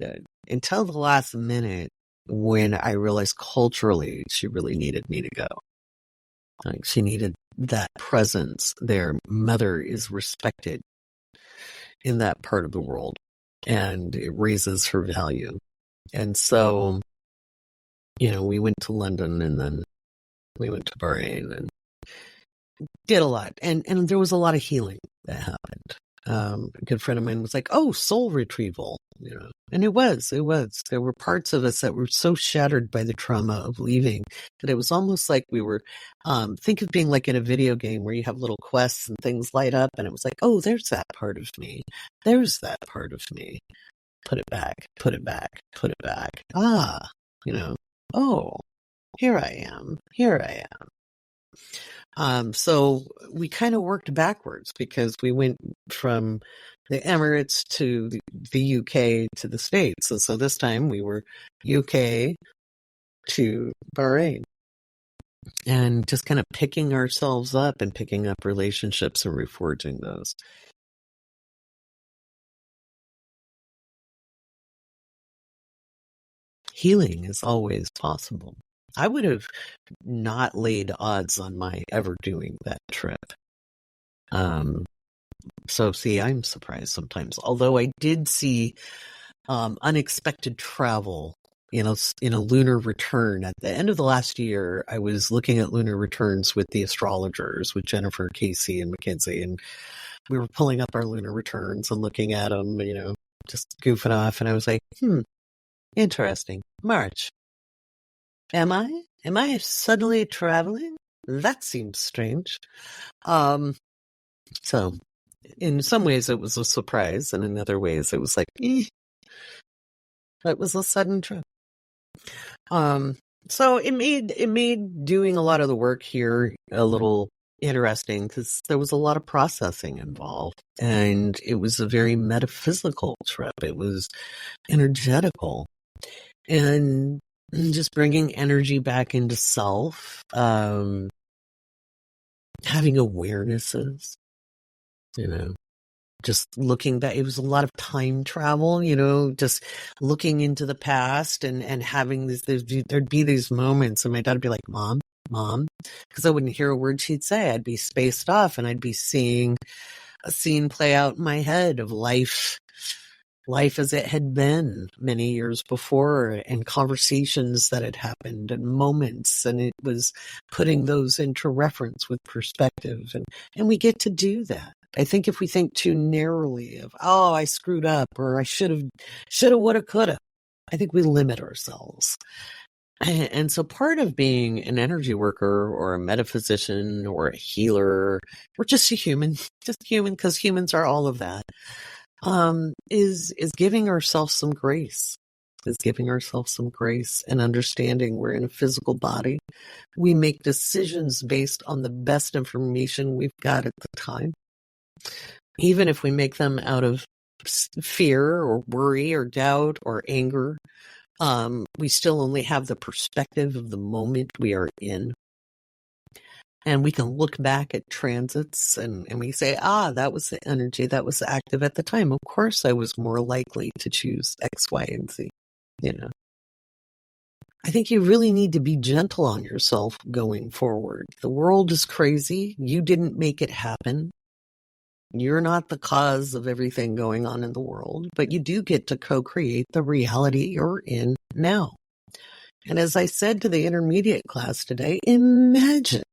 until the last minute, when I realized culturally she really needed me to go. Like, she needed that presence there. Mother is respected in that part of the world, and it raises her value. And so, we went to London, and then we went to Bahrain and did a lot. And there was a lot of healing that happened. A good friend of mine was like, oh, soul retrieval, and it was. There were parts of us that were so shattered by the trauma of leaving that it was almost like we were, think of being like in a video game where you have little quests and things light up, and it was like, oh, there's that part of me. There's that part of me. Put it back, put it back, put it back. Oh, here I am. So we kind of worked backwards because we went from the Emirates to the UK to the States. And so this time we were UK to Bahrain, and just kind of picking ourselves up and picking up relationships and reforging those. Healing is always possible. I would have not laid odds on my ever doing that trip. So see, I'm surprised sometimes. Although I did see unexpected travel, in a lunar return. At the end of the last year, I was looking at lunar returns with the astrologers, with Jennifer, Casey, and Mackenzie, and we were pulling up our lunar returns and looking at them, just goofing off. And I was like, interesting. March. Am I suddenly traveling? That seems strange. So in some ways it was a surprise, and in other ways it was like, it was a sudden trip. So it made doing a lot of the work here a little interesting, because there was a lot of processing involved, and it was a very metaphysical trip. It was energetical, and just bringing energy back into self, having awarenesses, just looking back. It was a lot of time travel, just looking into the past and having there'd be these moments, and my dad would be like, Mom, because I wouldn't hear a word she'd say. I'd be spaced off, and I'd be seeing a scene play out in my head of life as it had been many years before, and conversations that had happened and moments, and it was putting those into reference with perspective, and we get to do that. I think if we think too narrowly of, I screwed up, or I should have, woulda, coulda, I think we limit ourselves. And so part of being an energy worker or a metaphysician or a healer, or just a human, because humans are all of that, is giving ourselves some grace, and understanding we're in a physical body. We make decisions based on the best information we've got at the time. Even if we make them out of fear or worry or doubt or anger, we still only have the perspective of the moment we are in. And we can look back at transits and we say, that was the energy that was active at the time. Of course, I was more likely to choose X, Y, and Z. I think you really need to be gentle on yourself going forward. The world is crazy. You didn't make it happen. You're not the cause of everything going on in the world, but you do get to co-create the reality you're in now. And as I said to the intermediate class today, imagine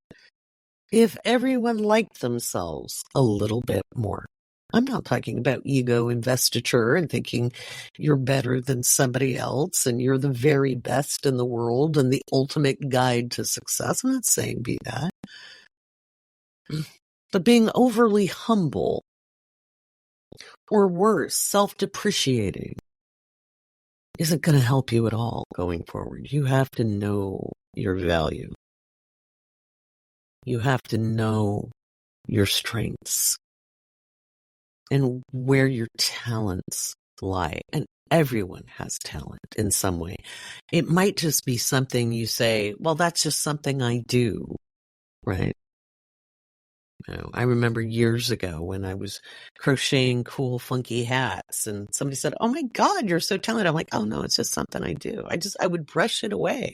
if everyone liked themselves a little bit more. I'm not talking about ego investiture and thinking you're better than somebody else and you're the very best in the world and the ultimate guide to success. I'm not saying be that. But being overly humble, or worse, self-depreciating, isn't going to help you at all going forward. You have to know your value. You have to know your strengths and where your talents lie. And everyone has talent in some way. It might just be something you say, well, that's just something I do, right? I remember years ago when I was crocheting cool, funky hats, and somebody said, oh my God, you're so talented. I'm like, oh no, it's just something I do. I would brush it away.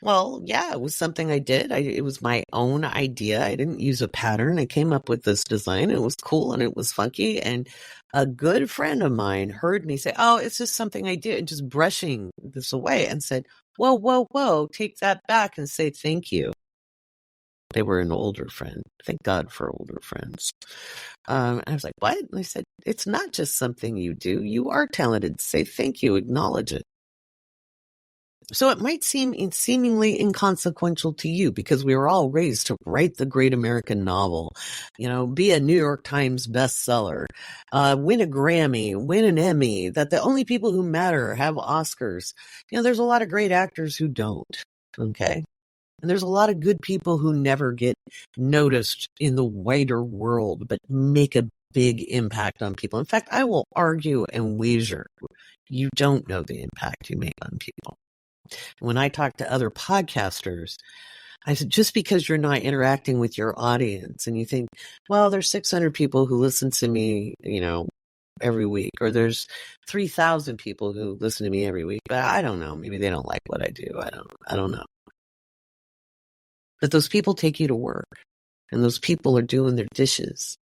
Well, yeah, it was something I did. It was my own idea. I didn't use a pattern. I came up with this design. It was cool and it was funky. And a good friend of mine heard me say, oh, it's just something I did, just brushing this away, and said, whoa, take that back and say thank you. They were an older friend. Thank God for older friends. I was like, what? And they said, it's not just something you do. You are talented. Say thank you. Acknowledge it. So it might seem seemingly inconsequential to you, because we were all raised to write the great American novel, be a New York Times bestseller, win a Grammy, win an Emmy, that the only people who matter have Oscars. There's a lot of great actors who don't. Okay. And there's a lot of good people who never get noticed in the wider world, but make a big impact on people. In fact, I will argue and wager you don't know the impact you make on people. When I talk to other podcasters, I said, just because you're not interacting with your audience and you think, well, there's 600 people who listen to me, every week, or there's 3,000 people who listen to me every week, but I don't know. Maybe they don't like what I do. I don't know. But those people take you to work, and those people are doing their dishes.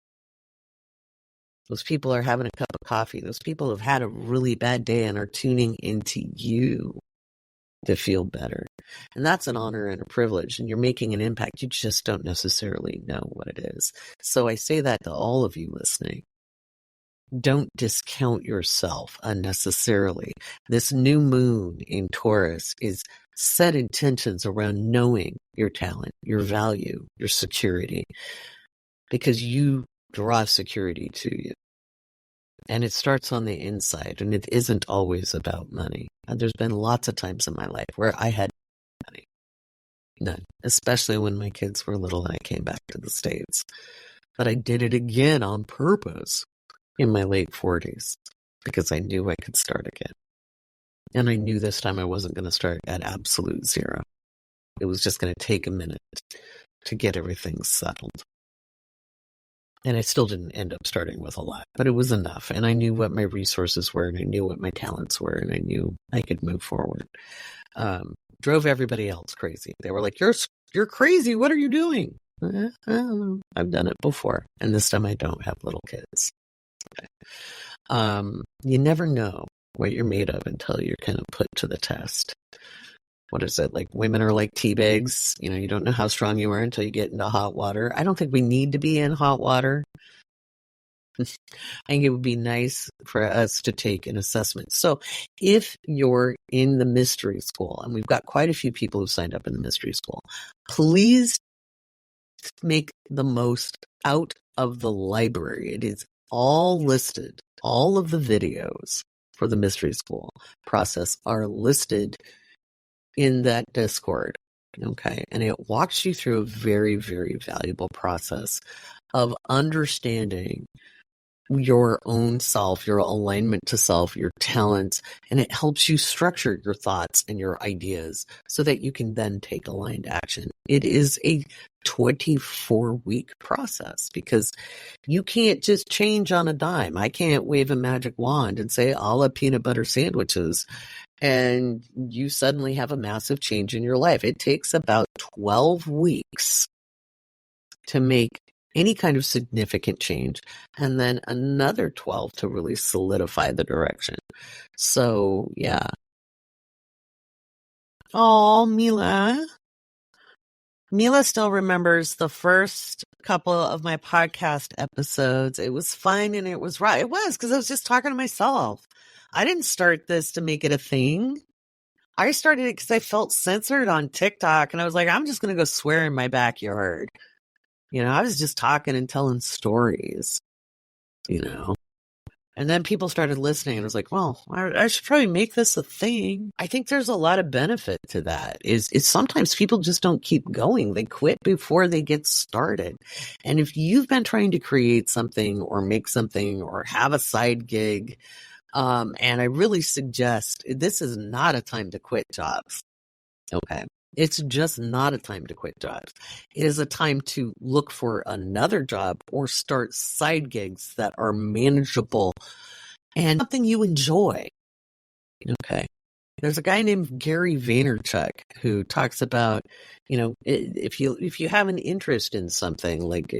Those people are having a cup of coffee. Those people have had a really bad day and are tuning into you to feel better. And that's an honor and a privilege, and you're making an impact. You just don't necessarily know what it is. So I say that to all of you listening. Don't discount yourself unnecessarily. This new moon in Taurus is set intentions around knowing your talent, your value, your security, because you draw security to you. And it starts on the inside, and it isn't always about money. There's been lots of times in my life where I had money. None. Especially when my kids were little and I came back to the States. But I did it again on purpose in my late 40s because I knew I could start again. And I knew this time I wasn't going to start at absolute zero. It was just going to take a minute to get everything settled. And I still didn't end up starting with a lot, but it was enough. And I knew what my resources were, and I knew what my talents were, and I knew I could move forward. Drove everybody else crazy. They were like, you're crazy. What are you doing? I don't know. I've done it before. And this time I don't have little kids. Okay. You never know what you're made of until you're kind of put to the test. What is it? Like women are like tea bags. You don't know how strong you are until you get into hot water. I don't think we need to be in hot water. I think it would be nice for us to take an assessment. So if you're in the mystery school, and we've got quite a few people who signed up in the mystery school, please make the most out of the library. It is all listed. All of the videos for the mystery school process are listed in that Discord. Okay. And it walks you through a very, very valuable process of understanding your own self, your alignment to self, your talents, and it helps you structure your thoughts and your ideas so that you can then take aligned action. It is a 24-week process because you can't just change on a dime. I can't wave a magic wand and say, I'll have peanut butter sandwiches, and you suddenly have a massive change in your life. It takes about 12 weeks to make any kind of significant change, and then another 12 to really solidify the direction. So, yeah. Oh, Mila. Mila still remembers the first couple of my podcast episodes. It was fun and it was right. It was because I was just talking to myself. I didn't start this to make it a thing. I started it because I felt censored on TikTok, and I was like, I'm just going to go swear in my backyard. I was just talking and telling stories, and then people started listening, and I was like, well, I should probably make this a thing. I think there's a lot of benefit to that. Is sometimes people just don't keep going. They quit before they get started. And if you've been trying to create something or make something or have a side gig, and I really suggest this is not a time to quit jobs. Okay. It's just not a time to quit jobs. It is a time to look for another job or start side gigs that are manageable and something you enjoy. Okay. There's a guy named Gary Vaynerchuk who talks about, if you have an interest in something like,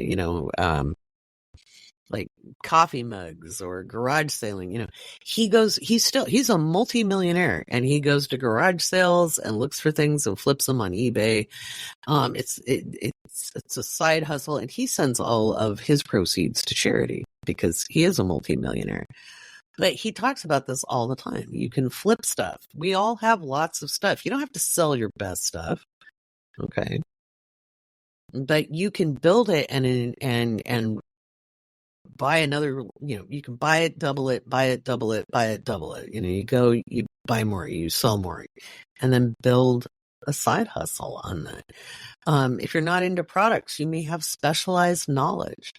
like coffee mugs or garage sailing, he's a multimillionaire, and he goes to garage sales and looks for things and flips them on eBay. It's a side hustle, and he sends all of his proceeds to charity because he is a multimillionaire. But he talks about this all the time. You can flip stuff. We all have lots of stuff. You don't have to sell your best stuff. Okay. But you can build it and buy another, you can buy it, double it, buy it, double it, buy it, double it. You buy more, you sell more, and then build a side hustle on that. If you're not into products, you may have specialized knowledge.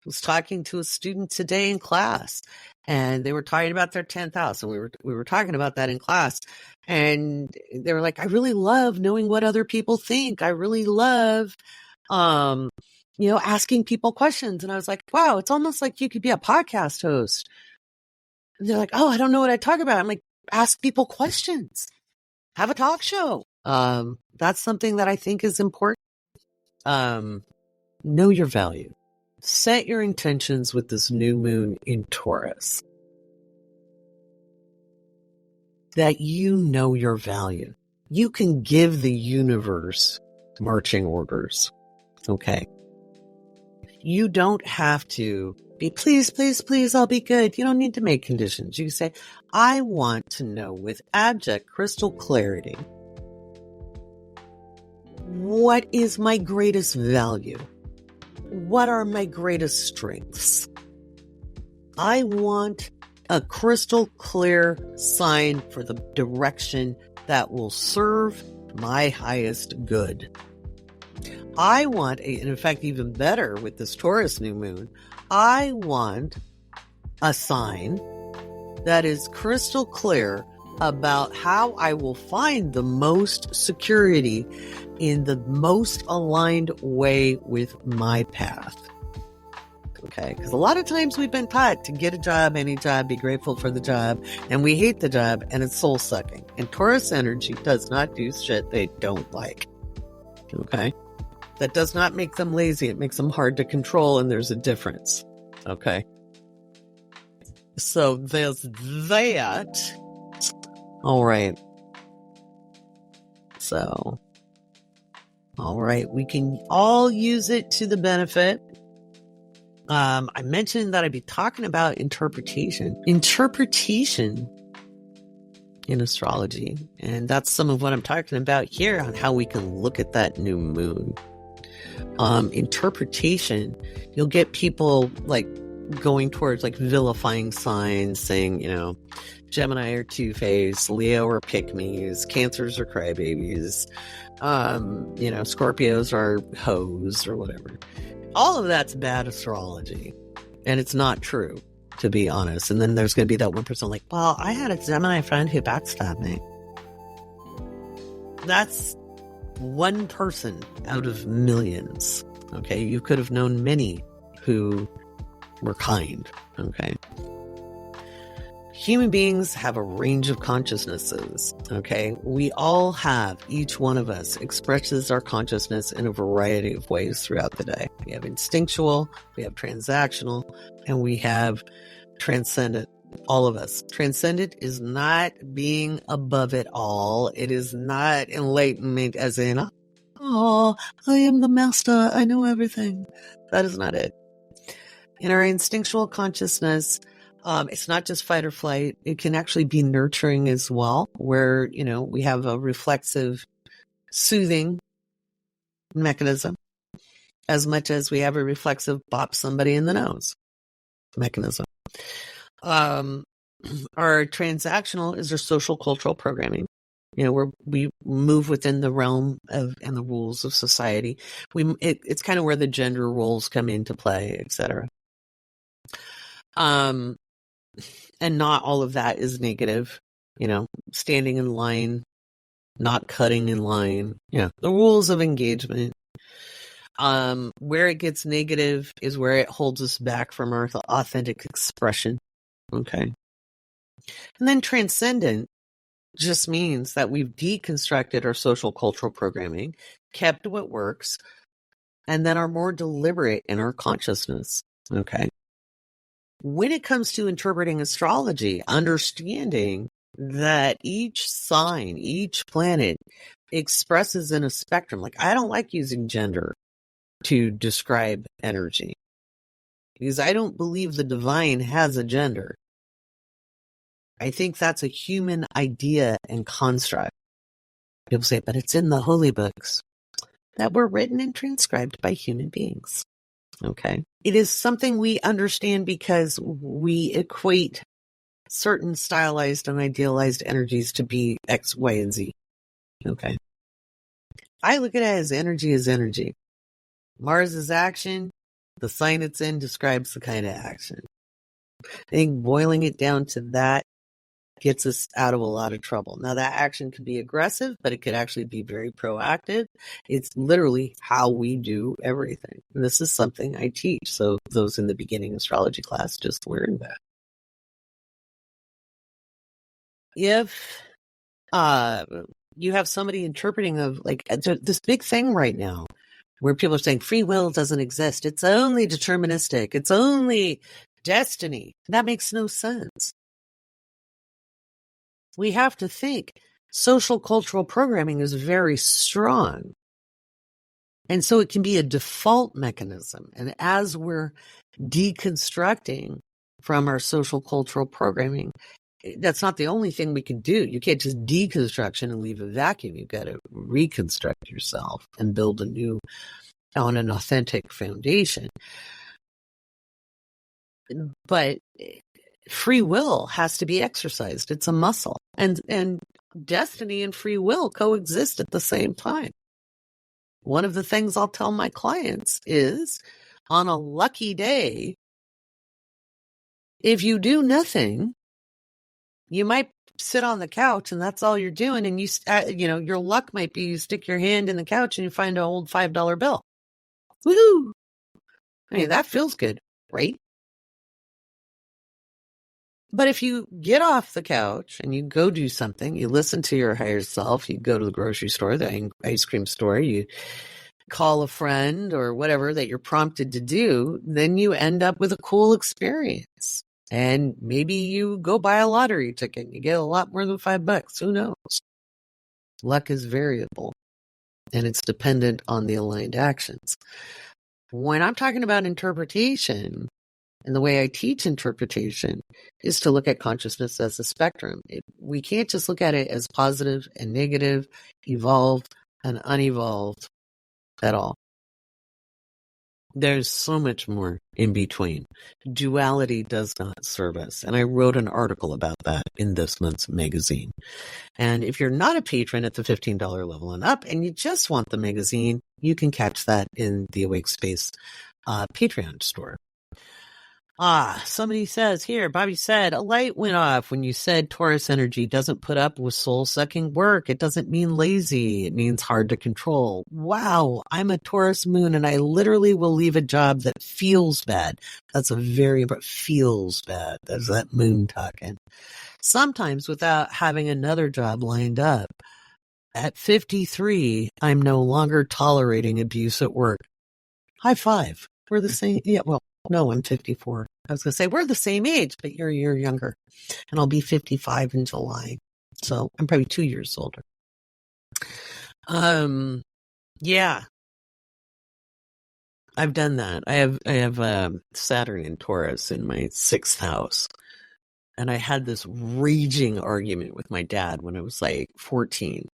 was talking to a student today in class, and they were talking about their 10th house, and we were talking about that in class, and they were like, I really love knowing what other people think. I really love asking people questions. And I was like, wow, it's almost like you could be a podcast host. And they're like, oh, I don't know what I talk about. I'm like, ask people questions, have a talk show. That's something that I think is important. Know your value. Set your intentions with this new moon in Taurus. That you know your value. You can give the universe marching orders. Okay. You don't have to be, please, please, please, I'll be good. You don't need to make conditions. You say, I want to know with abject crystal clarity, what is my greatest value? What are my greatest strengths? I want a crystal clear sign for the direction that will serve my highest good. I want, and in fact, even better with this Taurus new moon, I want a sign that is crystal clear about how I will find the most security in the most aligned way with my path. Okay, because a lot of times we've been taught to get a job, any job, be grateful for the job, and we hate the job, and it's soul sucking. And Taurus energy does not do shit they don't like. Okay, that does not make them lazy. It makes them hard to control, and there's a difference. Okay, so there's that. All right. So, all right, we can all use it to the benefit. I mentioned that I'd be talking about interpretation in astrology. And that's some of what I'm talking about here on how we can look at that new moon. Interpretation, you'll get people like going towards like vilifying signs, saying, Gemini are two-faced, Leo are pick-me's, Cancers are crybabies, Scorpios are hoes or whatever. All of that's bad astrology. And it's not true, to be honest. And then there's going to be that one person like, well, I had a Gemini friend who backstabbed me. That's one person out of millions. Okay. You could have known many who were kind. Okay. Human beings have a range of consciousnesses, okay? We all have, each one of us expresses our consciousness in a variety of ways throughout the day. We have instinctual, we have transactional, and we have transcendent. All of us. Transcendent is not being above it all. It is not enlightenment as in, oh, I am the master, I know everything. That is not it. In our instinctual consciousness, it's not just fight or flight. It can actually be nurturing as well, where, we have a reflexive, soothing mechanism as much as we have a reflexive bop somebody in the nose mechanism. Our transactional is our social cultural programming, where we move within the realm of and the rules of society. It's kind of where the gender roles come into play, etc. And not all of that is negative, standing in line, not cutting in line, the rules of engagement. Where it gets negative is where it holds us back from our authentic expression. Okay. And then transcendent just means that we've deconstructed our social cultural programming, kept what works, and then are more deliberate in our consciousness. Okay. When it comes to interpreting astrology, understanding that each sign, each planet expresses in a spectrum. Like, I don't like using gender to describe energy because I don't believe the divine has a gender. I think that's a human idea and construct. People say, but it's in the holy books that were written and transcribed by human beings. Okay. It is something we understand because we equate certain stylized and idealized energies to be X, Y, and Z. Okay. I look at it as energy is energy. Mars is action. The sign it's in describes the kind of action. I think boiling it down to that gets us out of a lot of trouble. Now, that action could be aggressive, but it could actually be very proactive. It's literally how we do everything. And this is something I teach. So those in the beginning astrology class just learned that. If you have somebody interpreting of like this big thing right now where people are saying free will doesn't exist. It's only deterministic. It's only destiny. That makes no sense. We have to think social cultural programming is very strong. And so it can be a default mechanism. And as we're deconstructing from our social cultural programming, that's not the only thing we can do. You can't just deconstruction and leave a vacuum. You've got to reconstruct yourself and build a new, on an authentic foundation. But free will has to be exercised. It's a muscle. And destiny and free will coexist at the same time. One of the things I'll tell my clients is, on a lucky day, if you do nothing, you might sit on the couch and that's all you're doing. And your luck might be you stick your hand in the couch and you find an old $5 bill. Woohoo! I mean, that feels good, right? But if you get off the couch and you go do something, you listen to your higher self, you go to the grocery store, the ice cream store, you call a friend or whatever that you're prompted to do, then you end up with a cool experience. And maybe you go buy a lottery ticket and you get a lot more than $5. Who knows? Luck is variable and it's dependent on the aligned actions. When I'm talking about interpretation, and the way I teach interpretation is to look at consciousness as a spectrum. We can't just look at it as positive and negative, evolved and unevolved at all. There's so much more in between. Duality does not serve us. And I wrote an article about that in this month's magazine. And if you're not a patron at the $15 level and up, and you just want the magazine, you can catch that in the Awake Space Patreon store. Somebody says here, Bobby said, a light went off when you said Taurus energy doesn't put up with soul-sucking work. It doesn't mean lazy. It means hard to control. Wow, I'm a Taurus moon and I literally will leave a job that feels bad. That's feels bad. That's that moon talking. Sometimes without having another job lined up. At 53, I'm no longer tolerating abuse at work. High five. We're the same. Yeah, well. No, I'm 54. I was going to say, we're the same age, but you're a year younger. And I'll be 55 in July. So I'm probably 2 years older. Yeah. I've done that. I have Saturn in Taurus in my 6th house. And I had this raging argument with my dad when I was like 14.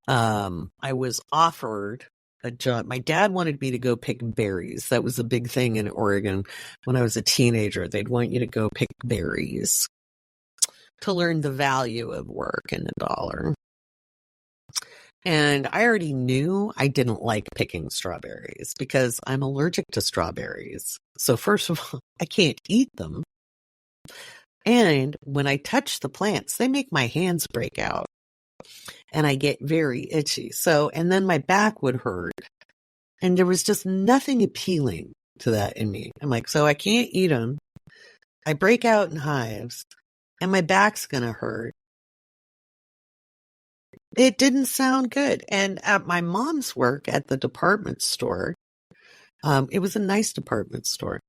I was offered a job. My dad wanted me to go pick berries. That was a big thing in Oregon when I was a teenager. They'd want you to go pick berries to learn the value of work and the dollar. And I already knew I didn't like picking strawberries because I'm allergic to strawberries. So first of all, I can't eat them. And when I touch the plants, they make my hands break out. And I get very itchy. And then my back would hurt. And there was just nothing appealing to that in me. I'm like, so I can't eat them. I break out in hives and my back's going to hurt. It didn't sound good. And at my mom's work at the department store, it was a nice department store.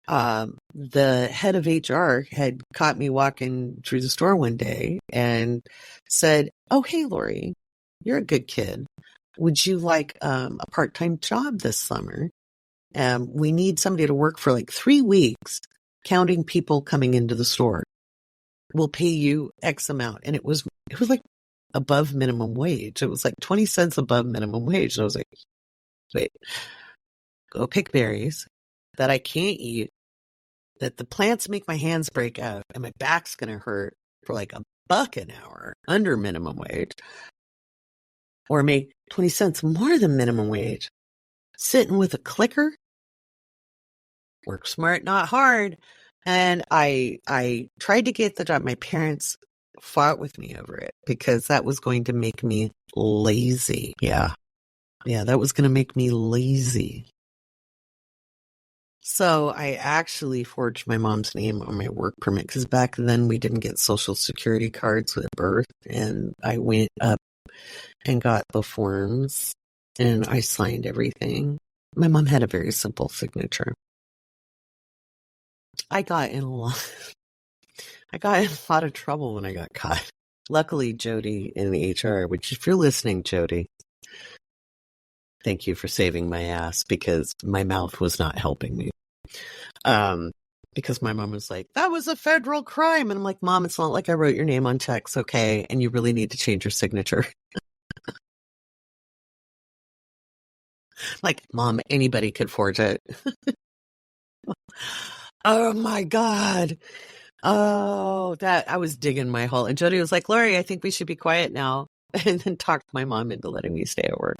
The head of HR had caught me walking through the store one day and said, oh, hey, Lori, you're a good kid. Would you like a part-time job this summer? We need somebody to work for like 3 weeks, counting people coming into the store. We'll pay you X amount. And it was like above minimum wage. It was like 20 cents above minimum wage. And I was like, wait, go pick berries that I can't eat, that the plants make my hands break out and my back's going to hurt for like $1 an hour under minimum wage, or make 20 cents more than minimum wage, sitting with a clicker Work smart, not hard. And I tried to get the job. My parents fought with me over it because that was going to make me lazy. Yeah. Yeah, that was going to make me lazy. So I actually forged my mom's name on my work permit because back then we didn't get social security cards at birth. And I went up and got the forms and I signed everything. My mom had a very simple signature. I got in a lot of trouble when I got caught. Luckily, Jody in the HR, which if you're listening, Jody, thank you for saving my ass because my mouth was not helping me. Because my mom was like, that was a federal crime. And I'm like, Mom, it's not like I wrote your name on checks, okay? And you really need to change your signature. Like, Mom, anybody could forge it. Oh my God. Oh, that I was digging my hole. And Jody was like, Lori, I think we should be quiet now. And then talked my mom into letting me stay at work.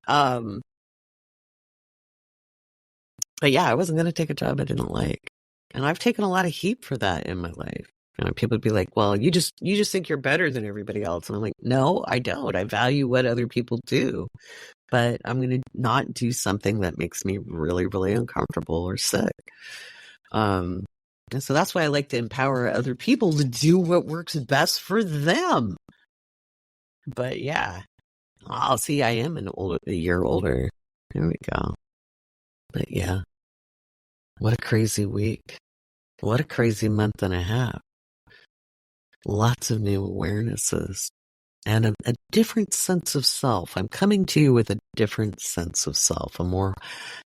But yeah, I wasn't going to take a job I didn't like. And I've taken a lot of heat for that in my life. You know, people would be like, well, you just think you're better than everybody else. And I'm like, no, I don't. I value what other people do. But I'm going to not do something that makes me really, really uncomfortable or sick. And so that's why I like to empower other people to do what works best for them. But yeah, I'll see, I am a year older. There we go. But yeah, what a crazy week. What a crazy month and a half. Lots of new awarenesses and a different sense of self. I'm coming to you with a different sense of self, a more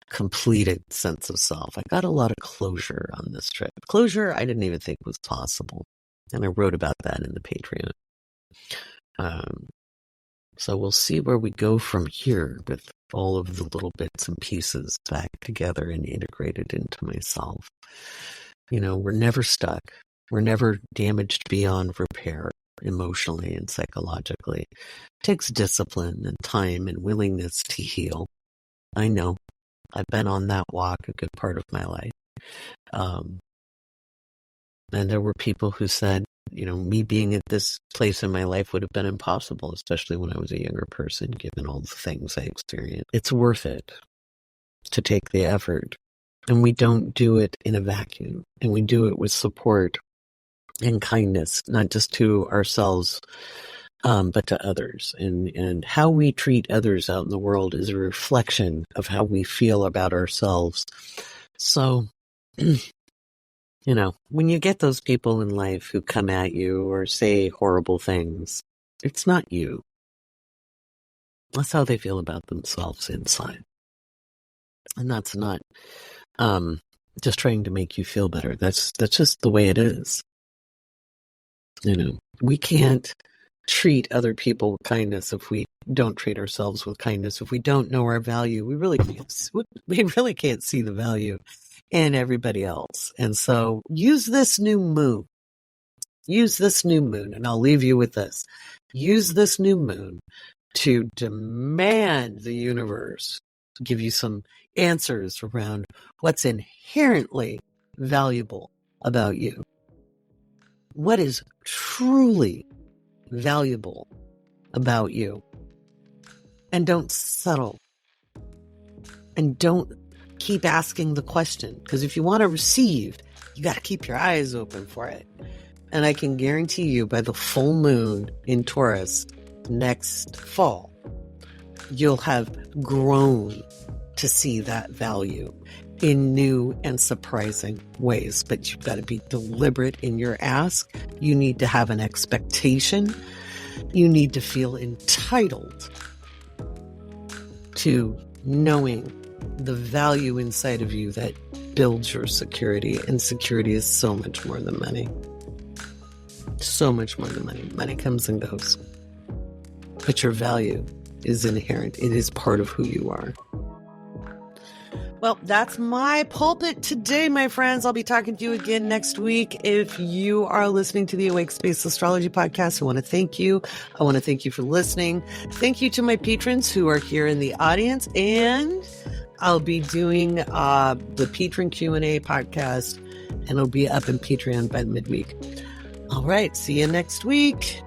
completed sense of self. I got a lot of closure on this trip. Closure I didn't even think was possible. And I wrote about that in the Patreon. So we'll see where we go from here with all of the little bits and pieces back together and integrated into myself. You know, we're never stuck. We're never damaged beyond repair emotionally and psychologically. It takes discipline and time and willingness to heal. I know. I've been on that walk a good part of my life. And there were people who said, you know, me being at this place in my life would have been impossible, especially when I was a younger person, given all the things I experienced. It's worth it to take the effort. And we don't do it in a vacuum. And we do it with support and kindness, not just to ourselves, but to others. And how we treat others out in the world is a reflection of how we feel about ourselves. So, you know, when you get those people in life who come at you or say horrible things, it's not you. That's how they feel about themselves inside. And that's not just trying to make you feel better. That's just the way it is. You know, we can't treat other people with kindness if we don't treat ourselves with kindness. If we don't know our value, we really can't see the value in everybody else. And so use this new moon. Use this new moon, and I'll leave you with this. Use this new moon to demand the universe to give you some answers around what's inherently valuable about you. What is truly valuable about you? And don't settle. And don't keep asking the question. Because if you want to receive, you got to keep your eyes open for it. And I can guarantee you by the full moon in Taurus next fall, you'll have grown to see that value in new and surprising ways. But you've got to be deliberate in your ask. You need to have an expectation. You need to feel entitled to knowing the value inside of you that builds your security. And security is so much more than money. So much more than money. Money comes and goes. But your value is inherent. It is part of who you are. Well, that's my pulpit today, my friends. I'll be talking to you again next week. If you are listening to the Awake Space Astrology Podcast, I want to thank you. I want to thank you for listening. Thank you to my patrons who are here in the audience. And I'll be doing the Patreon Q&A podcast, and it'll be up in Patreon by midweek. All right. See you next week.